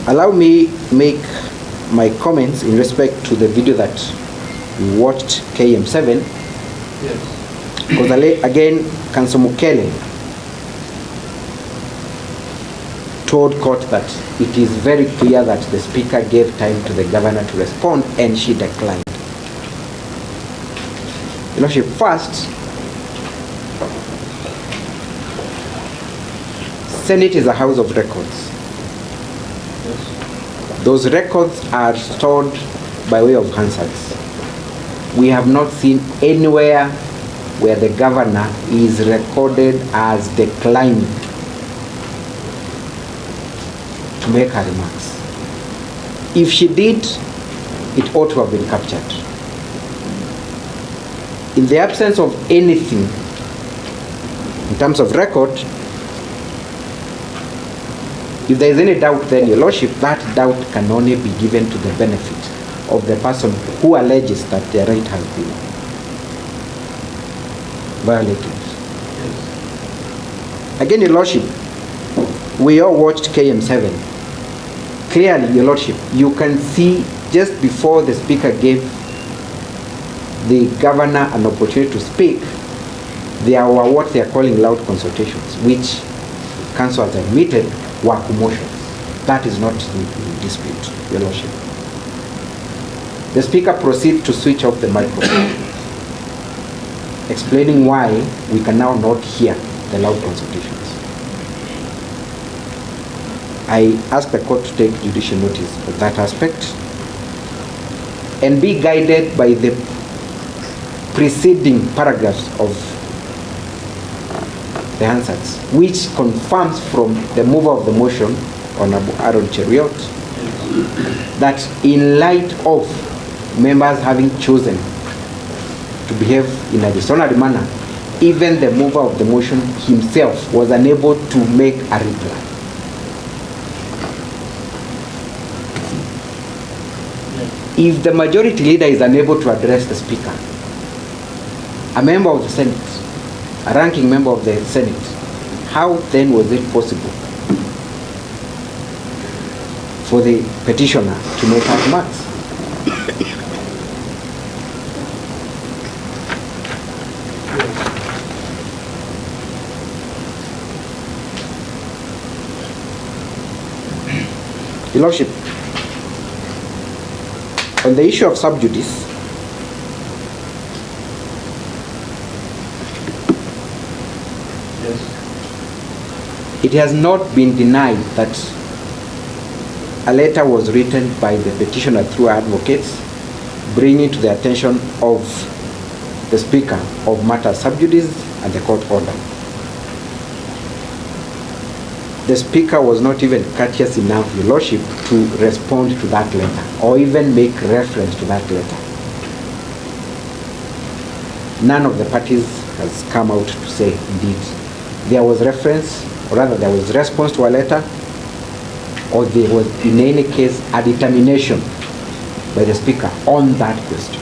[SPEAKER 6] allow me make my comments in respect to the video that we watched, KM7,
[SPEAKER 2] Yes.
[SPEAKER 6] because again, Council Mukele told court that it is very clear that the Speaker gave time to the governor to respond, and she declined. Your Lordship, first, Senate is a house of records. Those records are stored by way of Hansards. We have not seen anywhere where the governor is recorded as declining to make her remarks. If she did, it ought to have been captured. In the absence of anything in terms of record, If there is any doubt, then, Your Lordship, that doubt can only be given to the benefit of the person who alleges that their right has been violated. Again, Your Lordship, we all watched KM7. Clearly, Your Lordship, you can see just before the Speaker gave the Governor an opportunity to speak, there were what they are calling loud consultations, which Council has admitted were commotions. That is not in dispute, Your Lordship. The Speaker proceeds to switch off the microphone, explaining why we can now not hear the loud consultations. I ask the court to take judicial notice of that aspect and be guided by the preceding paragraphs of the answers, which confirms from the mover of the motion, Honorable Aaron Cheriot, that in light of members having chosen to behave in a disorderly manner, even the mover of the motion himself was unable to make a reply. If the majority leader is unable to address the Speaker, a member of the Senate, a ranking member of the Senate, how then was it possible for the petitioner to make her remarks? Your Lordship, on the issue of sub judice, it has not been denied that a letter was written by the petitioner through advocates bringing to the attention of the Speaker of matters sub judice and the court order. The Speaker was not even courteous enough, Your Lordship, to respond to that letter or even make reference to that letter. None of the parties has come out to say, indeed, there was reference, or rather there was response to a letter, or there was in any case a determination by the Speaker on that question.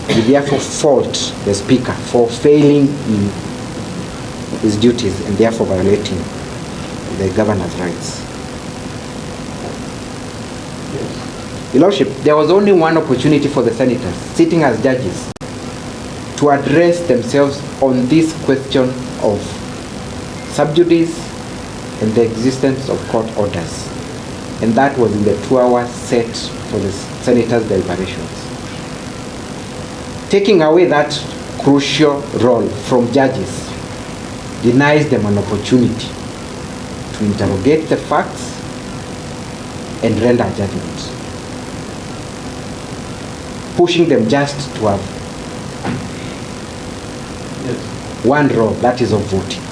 [SPEAKER 6] We therefore fault the Speaker for failing in his duties and therefore violating the governor's rights. Your Lordship, there was only one opportunity for the senators sitting as judges to address themselves on this question of sub judice and the existence of court orders, and that was in the 2 hours set for the senators' deliberations. Taking away that crucial role from judges denies them an opportunity to interrogate the facts and render judgment, pushing them just to have one role, that is of voting.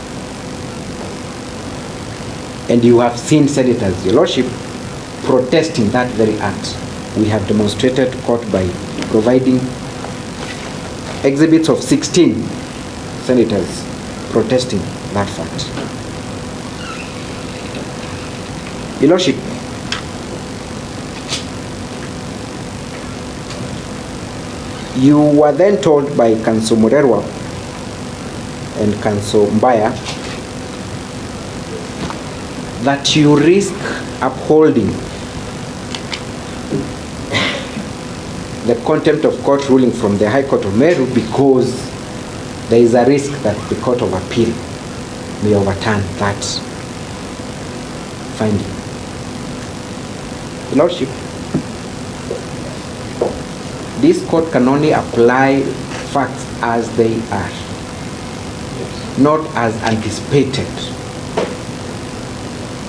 [SPEAKER 6] And you have seen senators, Your Lordship, protesting that very act. We have demonstrated to court by providing exhibits of 16 senators protesting that fact. Your Lordship, you were then told by Council Murerwa and Council Mbaya that you risk upholding the contempt of court ruling from the High Court of Meru because there is a risk that the Court of Appeal may overturn that finding. Your Lordship, this court can only apply facts as they are, not as anticipated.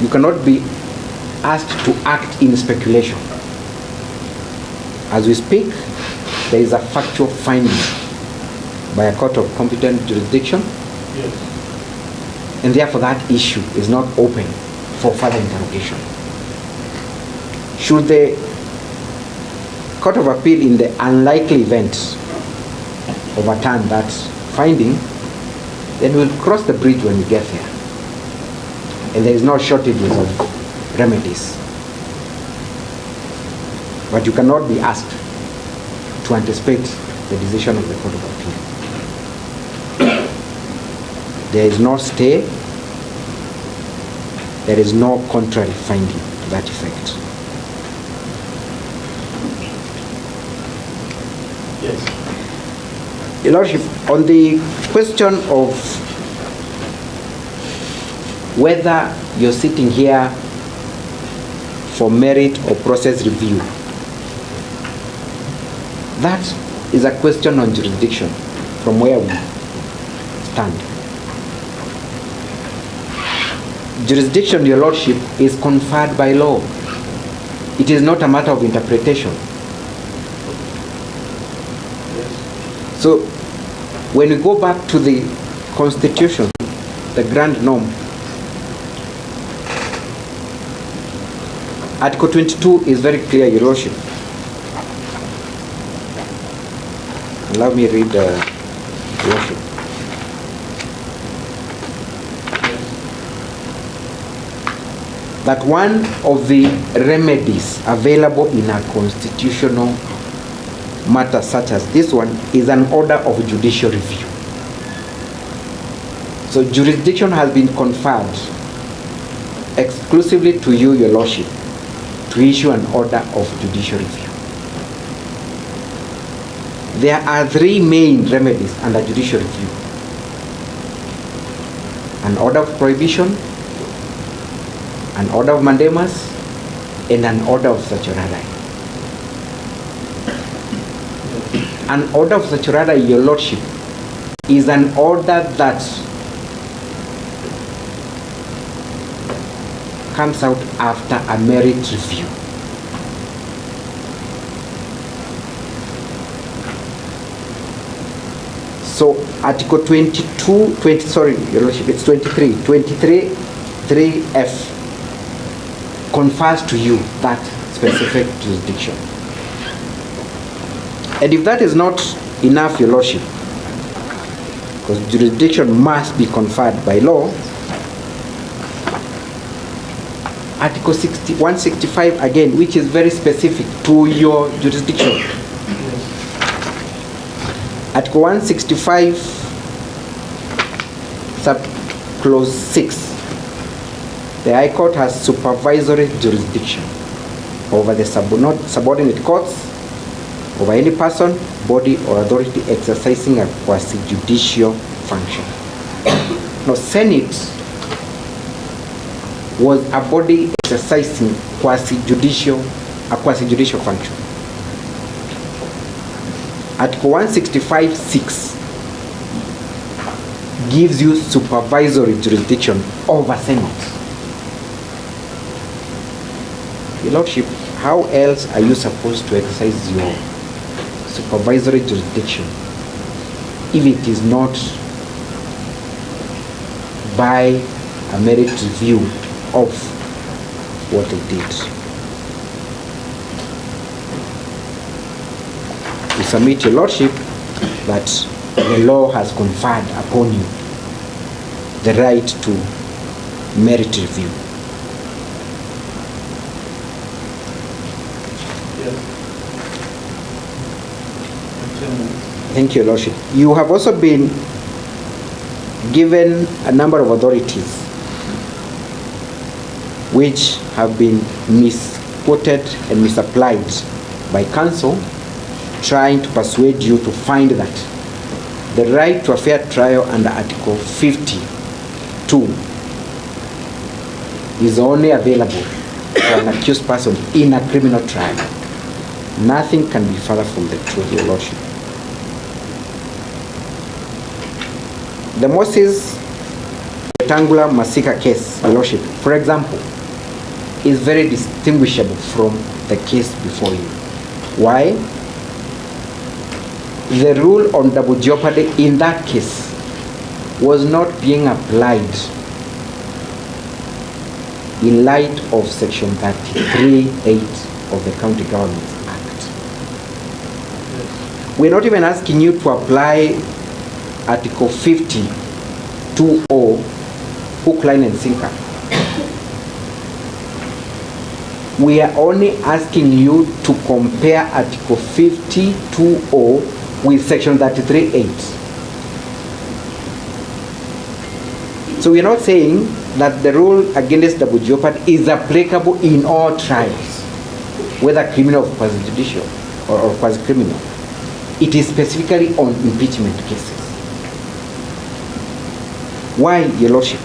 [SPEAKER 6] You cannot be asked to act in speculation. As we speak, there is a factual finding by a court of competent jurisdiction, and therefore that issue is not open for further interrogation. Should the Court of Appeal, in the unlikely event, overturn that finding, then we'll cross the bridge when we get there. and there is no shortages of remedies. But you cannot be asked to anticipate the decision of the Court of Appeal. There is no stay, there is no contrary finding to that effect.
[SPEAKER 2] Yes.
[SPEAKER 6] Your Lordship, on the question of whether you're sitting here for merit or process review, that is a question on jurisdiction from where we stand. Jurisdiction, Your Lordship, is conferred by law. It is not a matter of interpretation. So, when we go back to the Constitution, the grand norm, Article 22 is very clear, Your Lordship. Allow me to read the Lordship. That one of the remedies available in a constitutional matter such as this one is an order of judicial review. So jurisdiction has been conferred exclusively to you, Your Lordship, to issue an order of judicial review. There are three main remedies under judicial review: an order of prohibition, an order of mandamus, and an order of certiorari. An order of certiorari, Your Lordship, is an order that comes out after a merit review. So Article 23, 3F confers to you that specific jurisdiction. And if that is not enough, Your Lordship, because jurisdiction must be conferred by law, Article 165 again, which is very specific to your jurisdiction. Article 165, subclause 6. The High Court has supervisory jurisdiction over the subordinate courts, over any person, body, or authority exercising a quasi-judicial function. Now, Senate was a body exercising a quasi-judicial function. Article 165(6) gives you supervisory jurisdiction over Senate. Your Lordship, how else are you supposed to exercise your supervisory jurisdiction if it is not by a merit review of what they did? We submit, Your Lordship, that the law has conferred upon you the right to merit review. Thank you, Your Lordship. You have also been given a number of authorities which have been misquoted and misapplied by counsel, trying to persuade you to find that the right to a fair trial under Article 52 is only available for an accused person in a criminal trial. Nothing can be further from the truth, Your Lordship. The Moses Rectangular Masika case, Your Lordship, for example, is very distinguishable from the case before you. Why? The rule on double jeopardy in that case was not being applied in light of Section 33(8) of the County Governments Act. We're not even asking you to apply Article 50(2)(0), hook, line, and sinker, We are only asking you to compare Article 50.2.0 with Section 33.8. So we are not saying that the rule against double jeopardy is applicable in all trials, whether criminal or quasi-judicial or quasi-criminal. It is specifically on impeachment cases. Why, Your Lordship?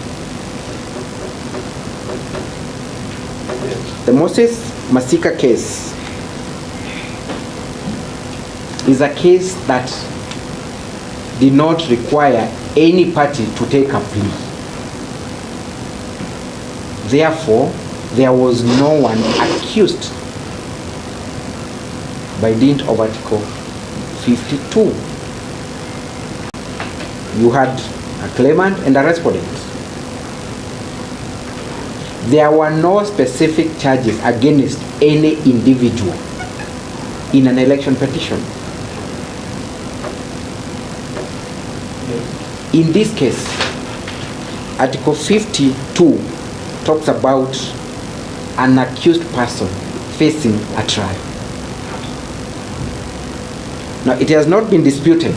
[SPEAKER 6] The Moses Masika case is a case that did not require any party to take a plea. Therefore, there was no one accused by dint of Article 52. You had a claimant and a respondent. There were no specific charges against any individual in an election petition. In this case, Article 52 talks about an accused person facing a trial. Now, it has not been disputed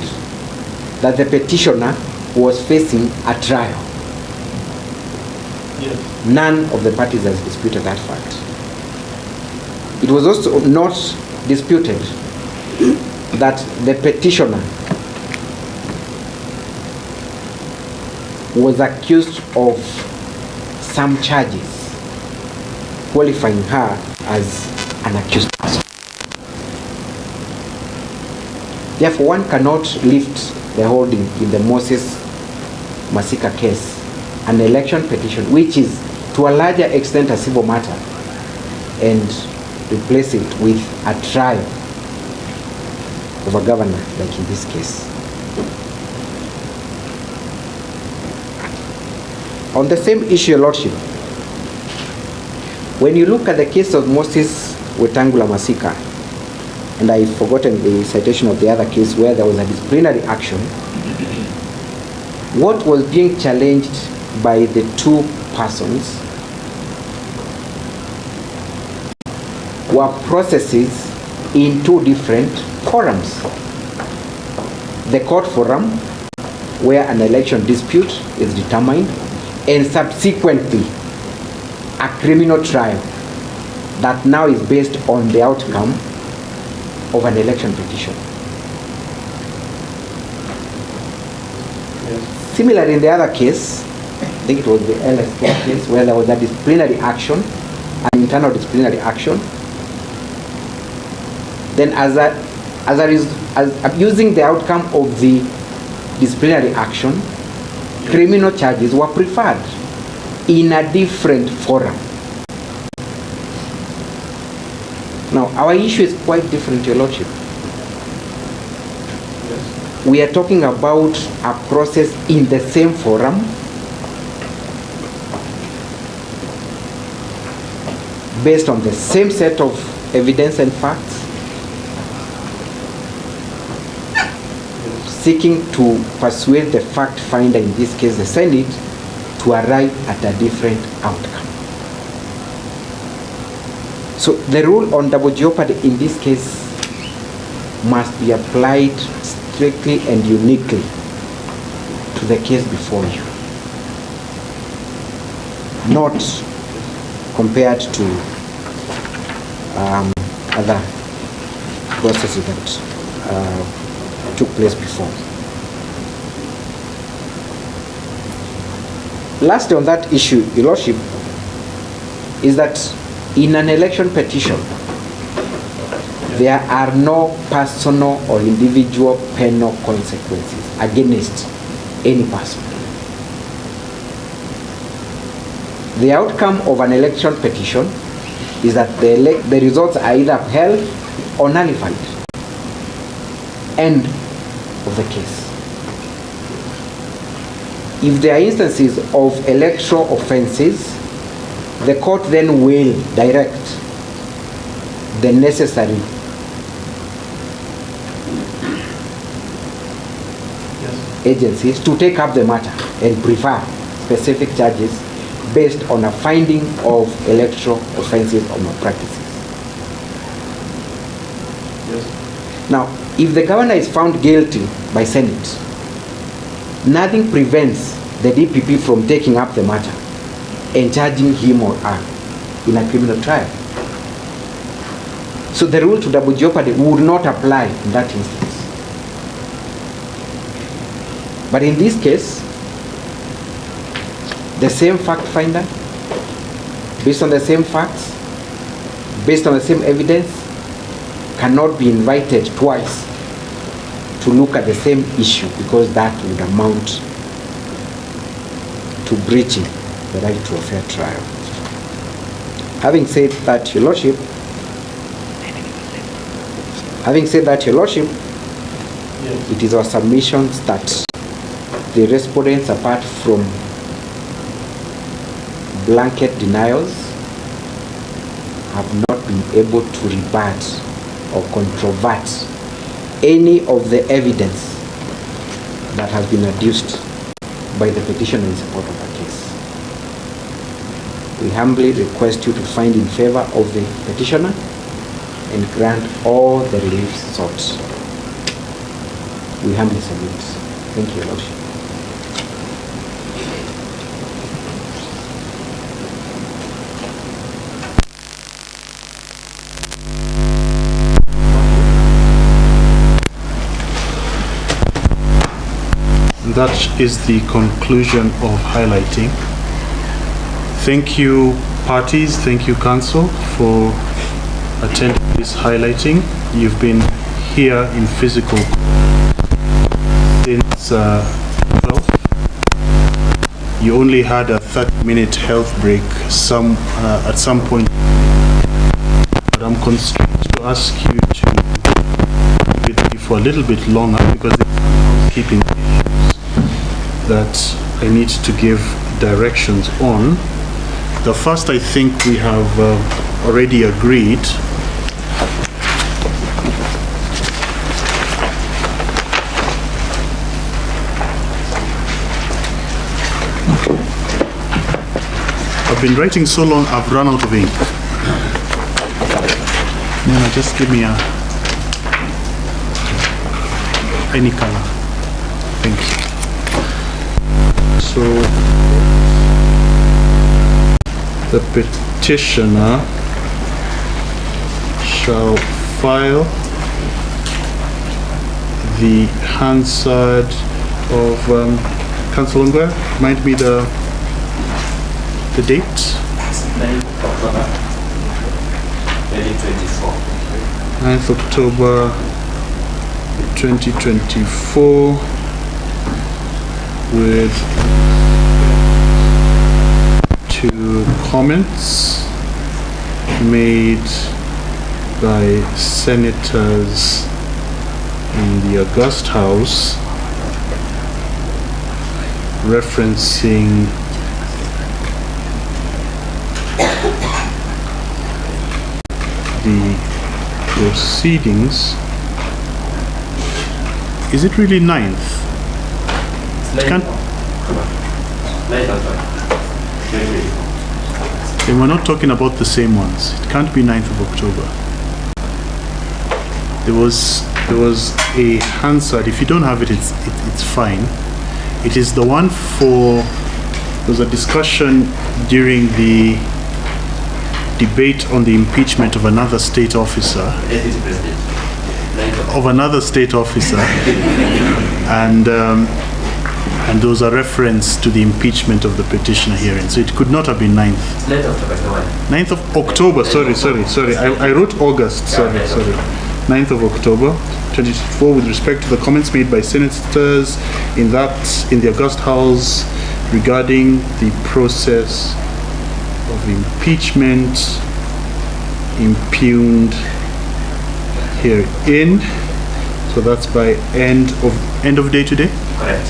[SPEAKER 6] that the petitioner was facing a trial.
[SPEAKER 2] Yes.
[SPEAKER 6] None of the parties has disputed that fact. It was also not disputed that the petitioner was accused of some charges qualifying her as an accused person. Therefore, one cannot lift the holding in the Moses Masika case, an election petition, which is to a larger extent a civil matter, and replace it with a trial of a governor, like in this case. On the same issue, Your Lordship, when you look at the case of Moses Wetangula Masika, and I've forgotten the citation of the other case where there was a disciplinary action, what was being challenged by the two persons were processes in two different forums. The court forum, where an election dispute is determined, and subsequently a criminal trial that now is based on the outcome of an election petition.
[SPEAKER 2] Yes.
[SPEAKER 6] Similarly, in the other case, I think it was the LSK case, where there was a disciplinary action, an internal disciplinary action. Then as using the outcome of the disciplinary action, criminal charges were preferred in a different forum. Now, our issue is quite different, Your Lordship.
[SPEAKER 2] Yes.
[SPEAKER 6] We are talking about a process in the same forum, based on the same set of evidence and facts, seeking to persuade the fact finder, in this case the Senate, to arrive at a different outcome. So the rule on double jeopardy in this case must be applied strictly and uniquely to the case before you, not compared to other processes that took place before. Lastly, on that issue, Your Lordship, is that in an election petition, there are no personal or individual penal consequences against any person. The outcome of an election petition is that the results are either upheld or nullified. End of the case. If there are instances of electoral offenses, the court then will direct the necessary agencies to take up the matter and prefer specific charges based on a finding of electoral offenses or malpractices.
[SPEAKER 2] Yes.
[SPEAKER 6] Now, if the governor is found guilty by Senate, nothing prevents the DPP from taking up the matter and charging him or her in a criminal trial. So the rule to double jeopardy would not apply in that instance. But in this case, the same fact finder, based on the same facts, based on the same evidence, cannot be invited twice to look at the same issue, because that would amount to breaching the right to a fair trial. Having said that, Your Lordship,
[SPEAKER 2] Yes.
[SPEAKER 6] it is our submissions that the respondents, apart from blanket denials, have not been able to rebut or controvert any of the evidence that has been adduced by the petitioner in support of our case. We humbly request you to find in favor of the petitioner and grant all the relief sought. We humbly submit. Thank you, Your Lordship.
[SPEAKER 4] That is the conclusion of highlighting. Thank you, parties. Thank you, council, for attending this highlighting. You've been here in physical since 12. You only had a 30-minute health break at some point, but I'm constrained to ask you to be for a little bit longer, because there's housekeeping that I need to give directions on. The first, I think we have already agreed. I've been writing so long, I've run out of ink. Nana, just give me any color. Thank you. So the petitioner shall file the Hansard of Council Ongwe. Remind me the date.
[SPEAKER 5] 9th October 2024.
[SPEAKER 4] 9th October 2024 with 2 comments made by senators in the August House referencing the proceedings. Is it really 9th? Can't. And we're not talking about the same ones. It can't be 9th of October. There was a Hansard. If you don't have it, it's fine. It is the one for. There was a discussion during the debate on the impeachment of another state officer. Of another state officer, and there was a reference to the impeachment of the petitioner hearing. So it could not have been 9th. 9th of October. Sorry. I wrote August. Sorry. 9th of October 2024, with respect to the comments made by senators in the August House regarding the process of impeachment impugned herein. So that's by end of day today?
[SPEAKER 5] Correct.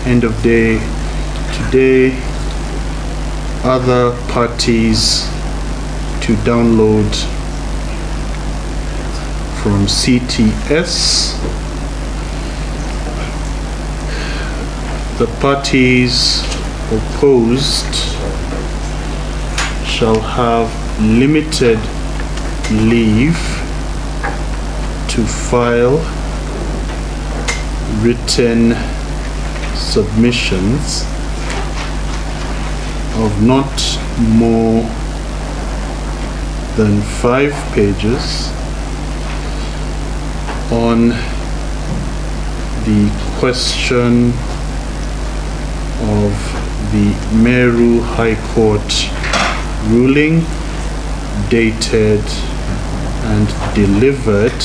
[SPEAKER 4] End of day today. Other parties to download from CTS. The parties opposed shall have limited leave to file written submissions of not more than 5 pages on the question of the Meru High Court ruling dated and delivered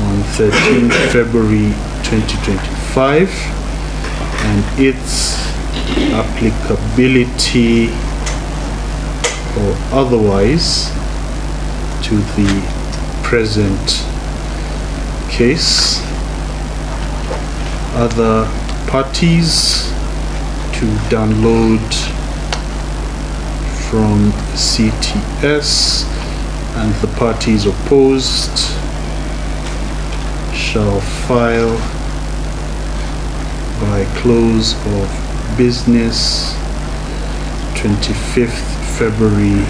[SPEAKER 4] on 13 February 2025 and its applicability or otherwise to the present case. Other parties to download from CTS, and the parties opposed shall file by close of business 25th February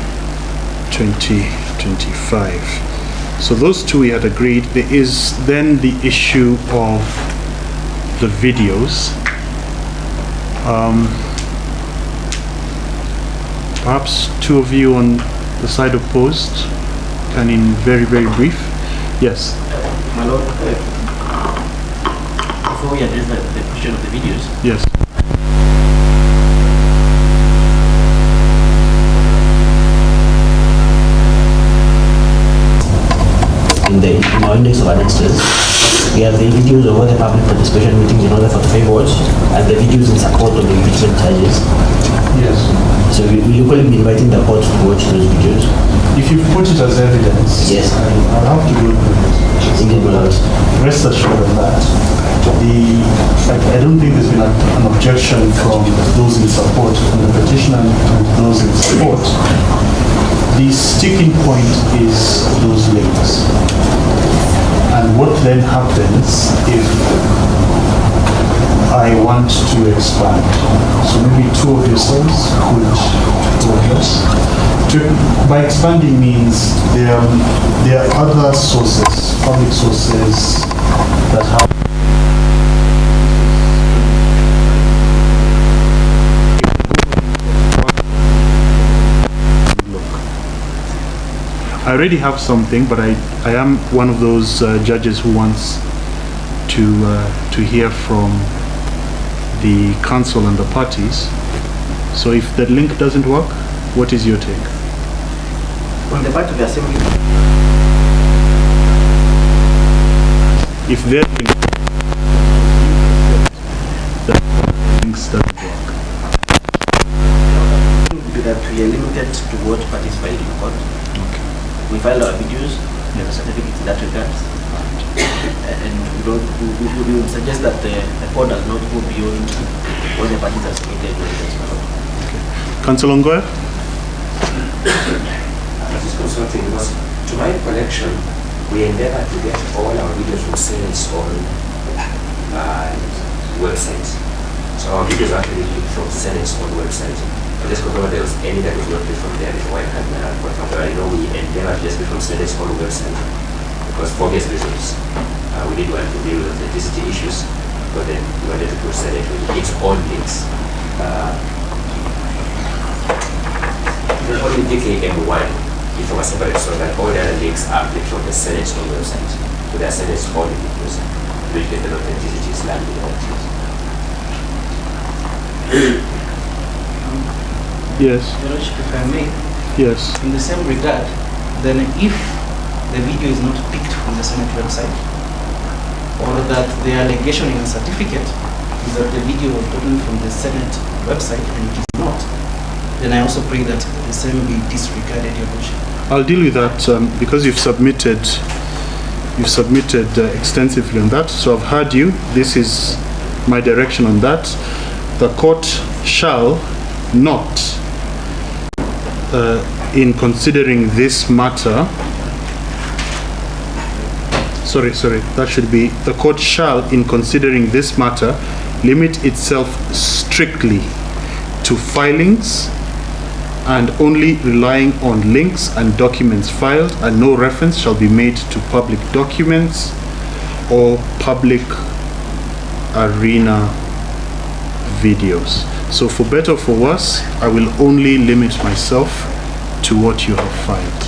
[SPEAKER 4] 2025. So those two we had agreed. There is then the issue of the videos. Perhaps two of you on the side opposed can, in very, very brief. Yes.
[SPEAKER 7] My Lord, before we address the question of the videos.
[SPEAKER 4] Yes.
[SPEAKER 7] In our index of annexes, we have the videos of all the public participation meetings in order for the favor watch and the videos in support of the impeachment charges.
[SPEAKER 2] Yes.
[SPEAKER 7] So will you probably be inviting the court to watch those videos?
[SPEAKER 2] If you put it as evidence,
[SPEAKER 7] Yes.
[SPEAKER 2] I'll have to go through it.
[SPEAKER 7] Indeed, my Lord.
[SPEAKER 2] Rest assured of that. I don't think there's been an objection from those in support, from the petitioner and those in support. The sticking point is those links. And what then happens if I want to expand? So maybe two of yourselves could address. By expanding means there are other sources, public sources that have
[SPEAKER 4] I already have something, but I am one of those judges who wants to hear from the council and the parties. So if the link doesn't work, what is your take?
[SPEAKER 7] On the part of the assembly,
[SPEAKER 4] If their link, the links doesn't work.
[SPEAKER 7] that we are limited to what participate in court.
[SPEAKER 4] Okay.
[SPEAKER 7] We file our videos, we have a certificate in that regard. And we would suggest that the court does not go beyond what the parties have submitted.
[SPEAKER 4] Councillor Ngoya?
[SPEAKER 1] That is consulting because, to my recollection, we endeavor to get all our videos from Senate's own website. So our videos are actually linked from Senate's own website. I just confirm there was any that was not linked from there before I had my report. But I know we endeavor to just be from Senate's own website because for obvious reasons. We did want to deal with authenticity issues, but then we wanted to put Senate with its own links. Only DKM1 is from a separate source, and all the other links are linked from the Senate's own website. So they are Senate's own links, which get the authenticity is landed in that.
[SPEAKER 4] Yes.
[SPEAKER 7] Your Lordship, if I may,
[SPEAKER 4] Yes.
[SPEAKER 7] in the same regard, then if the video is not picked from the Senate website, or that the allegation in the certificate is that the video was taken from the Senate website and it is not, then I also pray that the same be disregarded, Your Lordship.
[SPEAKER 4] I'll deal with that because you've submitted extensively on that. So I've heard you. This is my direction on that. The court shall not, in considering this matter, that should be, the court shall, in considering this matter, limit itself strictly to filings and only relying on links and documents filed, and no reference shall be made to public documents or public arena videos. So for better or for worse, I will only limit myself to what you have filed.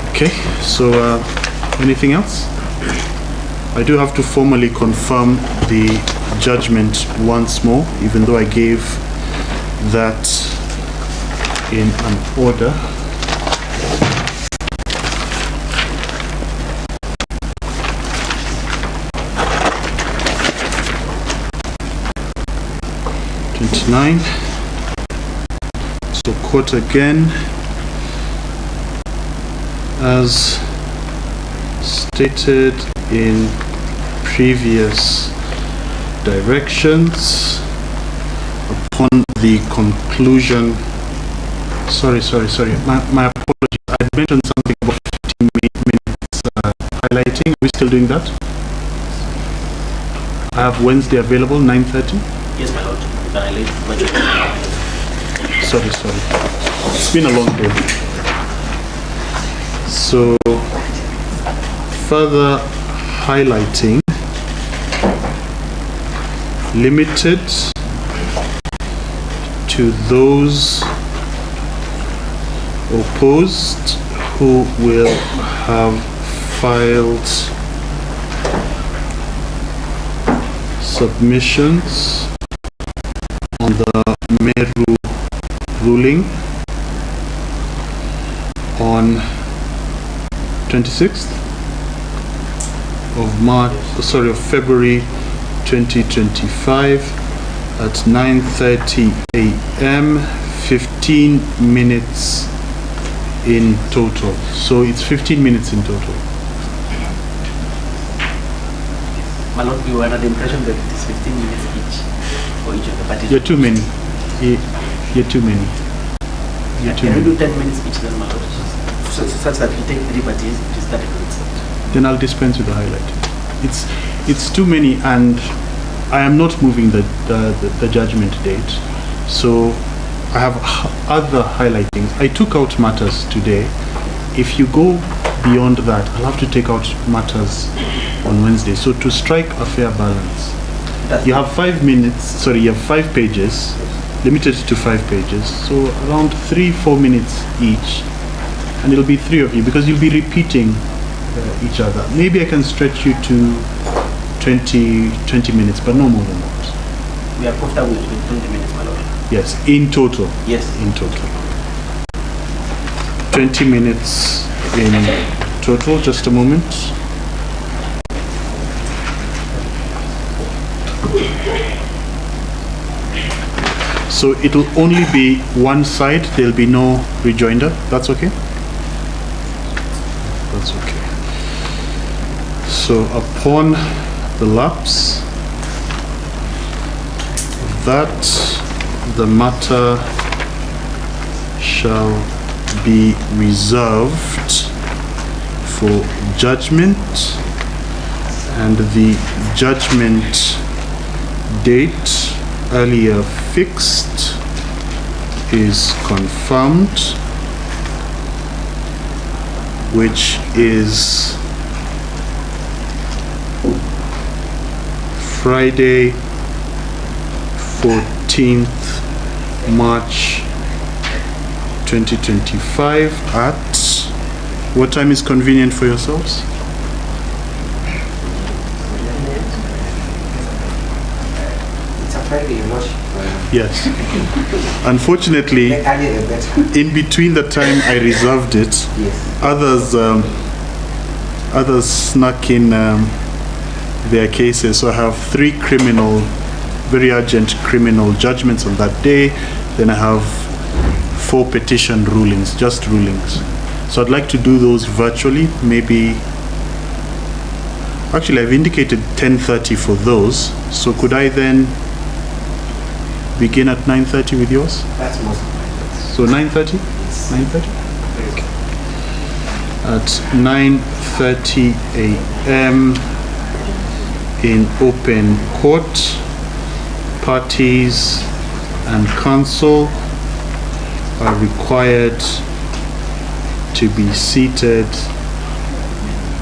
[SPEAKER 4] Okay, so anything else? I do have to formally confirm the judgment once more, even though I gave that in an order. So court again, as stated in previous directions, upon the conclusion, my apologies, I mentioned something about 15 minutes highlighting. Are we still doing that? I have Wednesday available, 9:30.
[SPEAKER 5] Yes, my lord.
[SPEAKER 4] Sorry. It's been a long day. So, further highlighting, limited to those opposed who will have filed submissions on the Meru ruling on 26th of February 2025 at 9:30 a.m. 15 minutes in total. So it's 15 minutes in total.
[SPEAKER 5] My lord, we were under the impression that it is 15 minutes each for each of the parties.
[SPEAKER 4] You're too many. You're too many.
[SPEAKER 5] Can we do 10 minutes each then, my lord? Such that we take 3 parties, it is 30 minutes.
[SPEAKER 4] Then I'll dispense with the highlighting. It's too many, and I am not moving the judgment date. So I have other highlightings. I took out matters today. If you go beyond that, I'll have to take out matters on Wednesday. So to strike a fair balance, you have 5 minutes, you have 5 pages, limited to 5 pages. So around 3-4 minutes each, and it'll be 3 of you because you'll be repeating each other. Maybe I can stretch you to 20 minutes, but no more than that.
[SPEAKER 5] We are comfortable with 20 minutes, my lord.
[SPEAKER 4] Yes, in total.
[SPEAKER 5] Yes.
[SPEAKER 4] In total. 20 minutes in total. Just a moment. So it'll only be one side. There'll be no rejoinder. That's okay? That's okay. So upon the lapse, that the matter shall be reserved for judgment, and the judgment date earlier fixed is confirmed, which is Friday, 14th March 2025 at what time is convenient for yourselves?
[SPEAKER 6] It's a Friday, you're not.
[SPEAKER 4] Yes. Unfortunately, in between the time I reserved it,
[SPEAKER 6] Yes.
[SPEAKER 4] others snuck in their cases. So I have 3 very urgent criminal judgments on that day. Then I have 4 petition rulings, just rulings. So I'd like to do those virtually. Maybe, actually I've indicated 10:30 for those. So could I then begin at 9:30 with yours?
[SPEAKER 6] That's most of my
[SPEAKER 4] So 9:30? 9:30? Okay. At 9:30 a.m. in open court, parties and counsel are required to be seated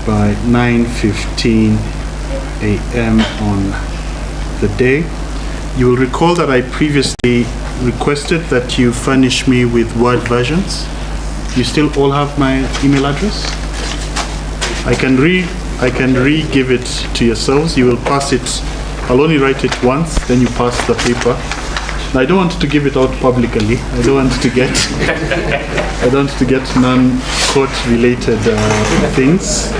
[SPEAKER 4] by 9:15 a.m. on the day. You will recall that I previously requested that you furnish me with Word versions. You still all have my email address? I can re-give it to yourselves. You will pass it. I'll only write it once, then you pass the paper. I don't want to give it out publicly. I don't want to get non-court related things.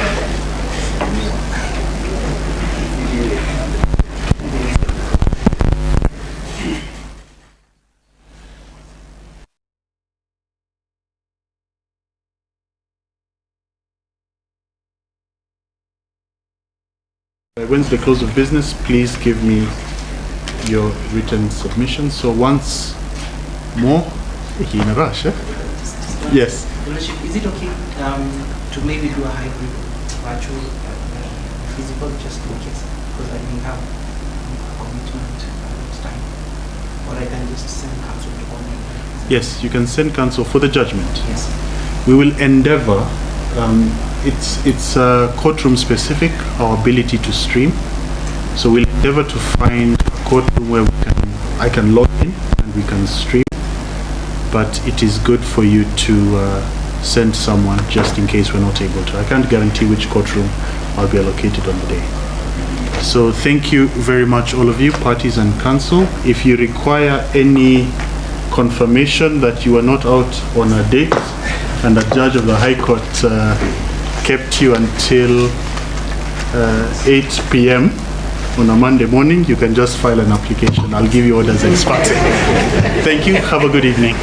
[SPEAKER 4] When's the close of business? Please give me your written submission. So once more, in a rush, eh? Yes.
[SPEAKER 7] Your Lordship, is it okay to maybe do a hybrid virtual physical just in case? Because I may have a commitment at time. Or I can just send counsel to all my.
[SPEAKER 4] Yes, you can send counsel for the judgment.
[SPEAKER 7] Yes.
[SPEAKER 4] We will endeavor. It's courtroom specific, our ability to stream. So we'll endeavor to find a courtroom where I can log in and we can stream. But it is good for you to send someone just in case we're not able to. I can't guarantee which courtroom I'll be allocated on the day. So thank you very much, all of you, parties and counsel. If you require any confirmation that you are not out on a date and the judge of the High Court kept you until 8 p.m. on a Monday morning, you can just file an application. I'll give you orders ex parte. Thank you. Have a good evening.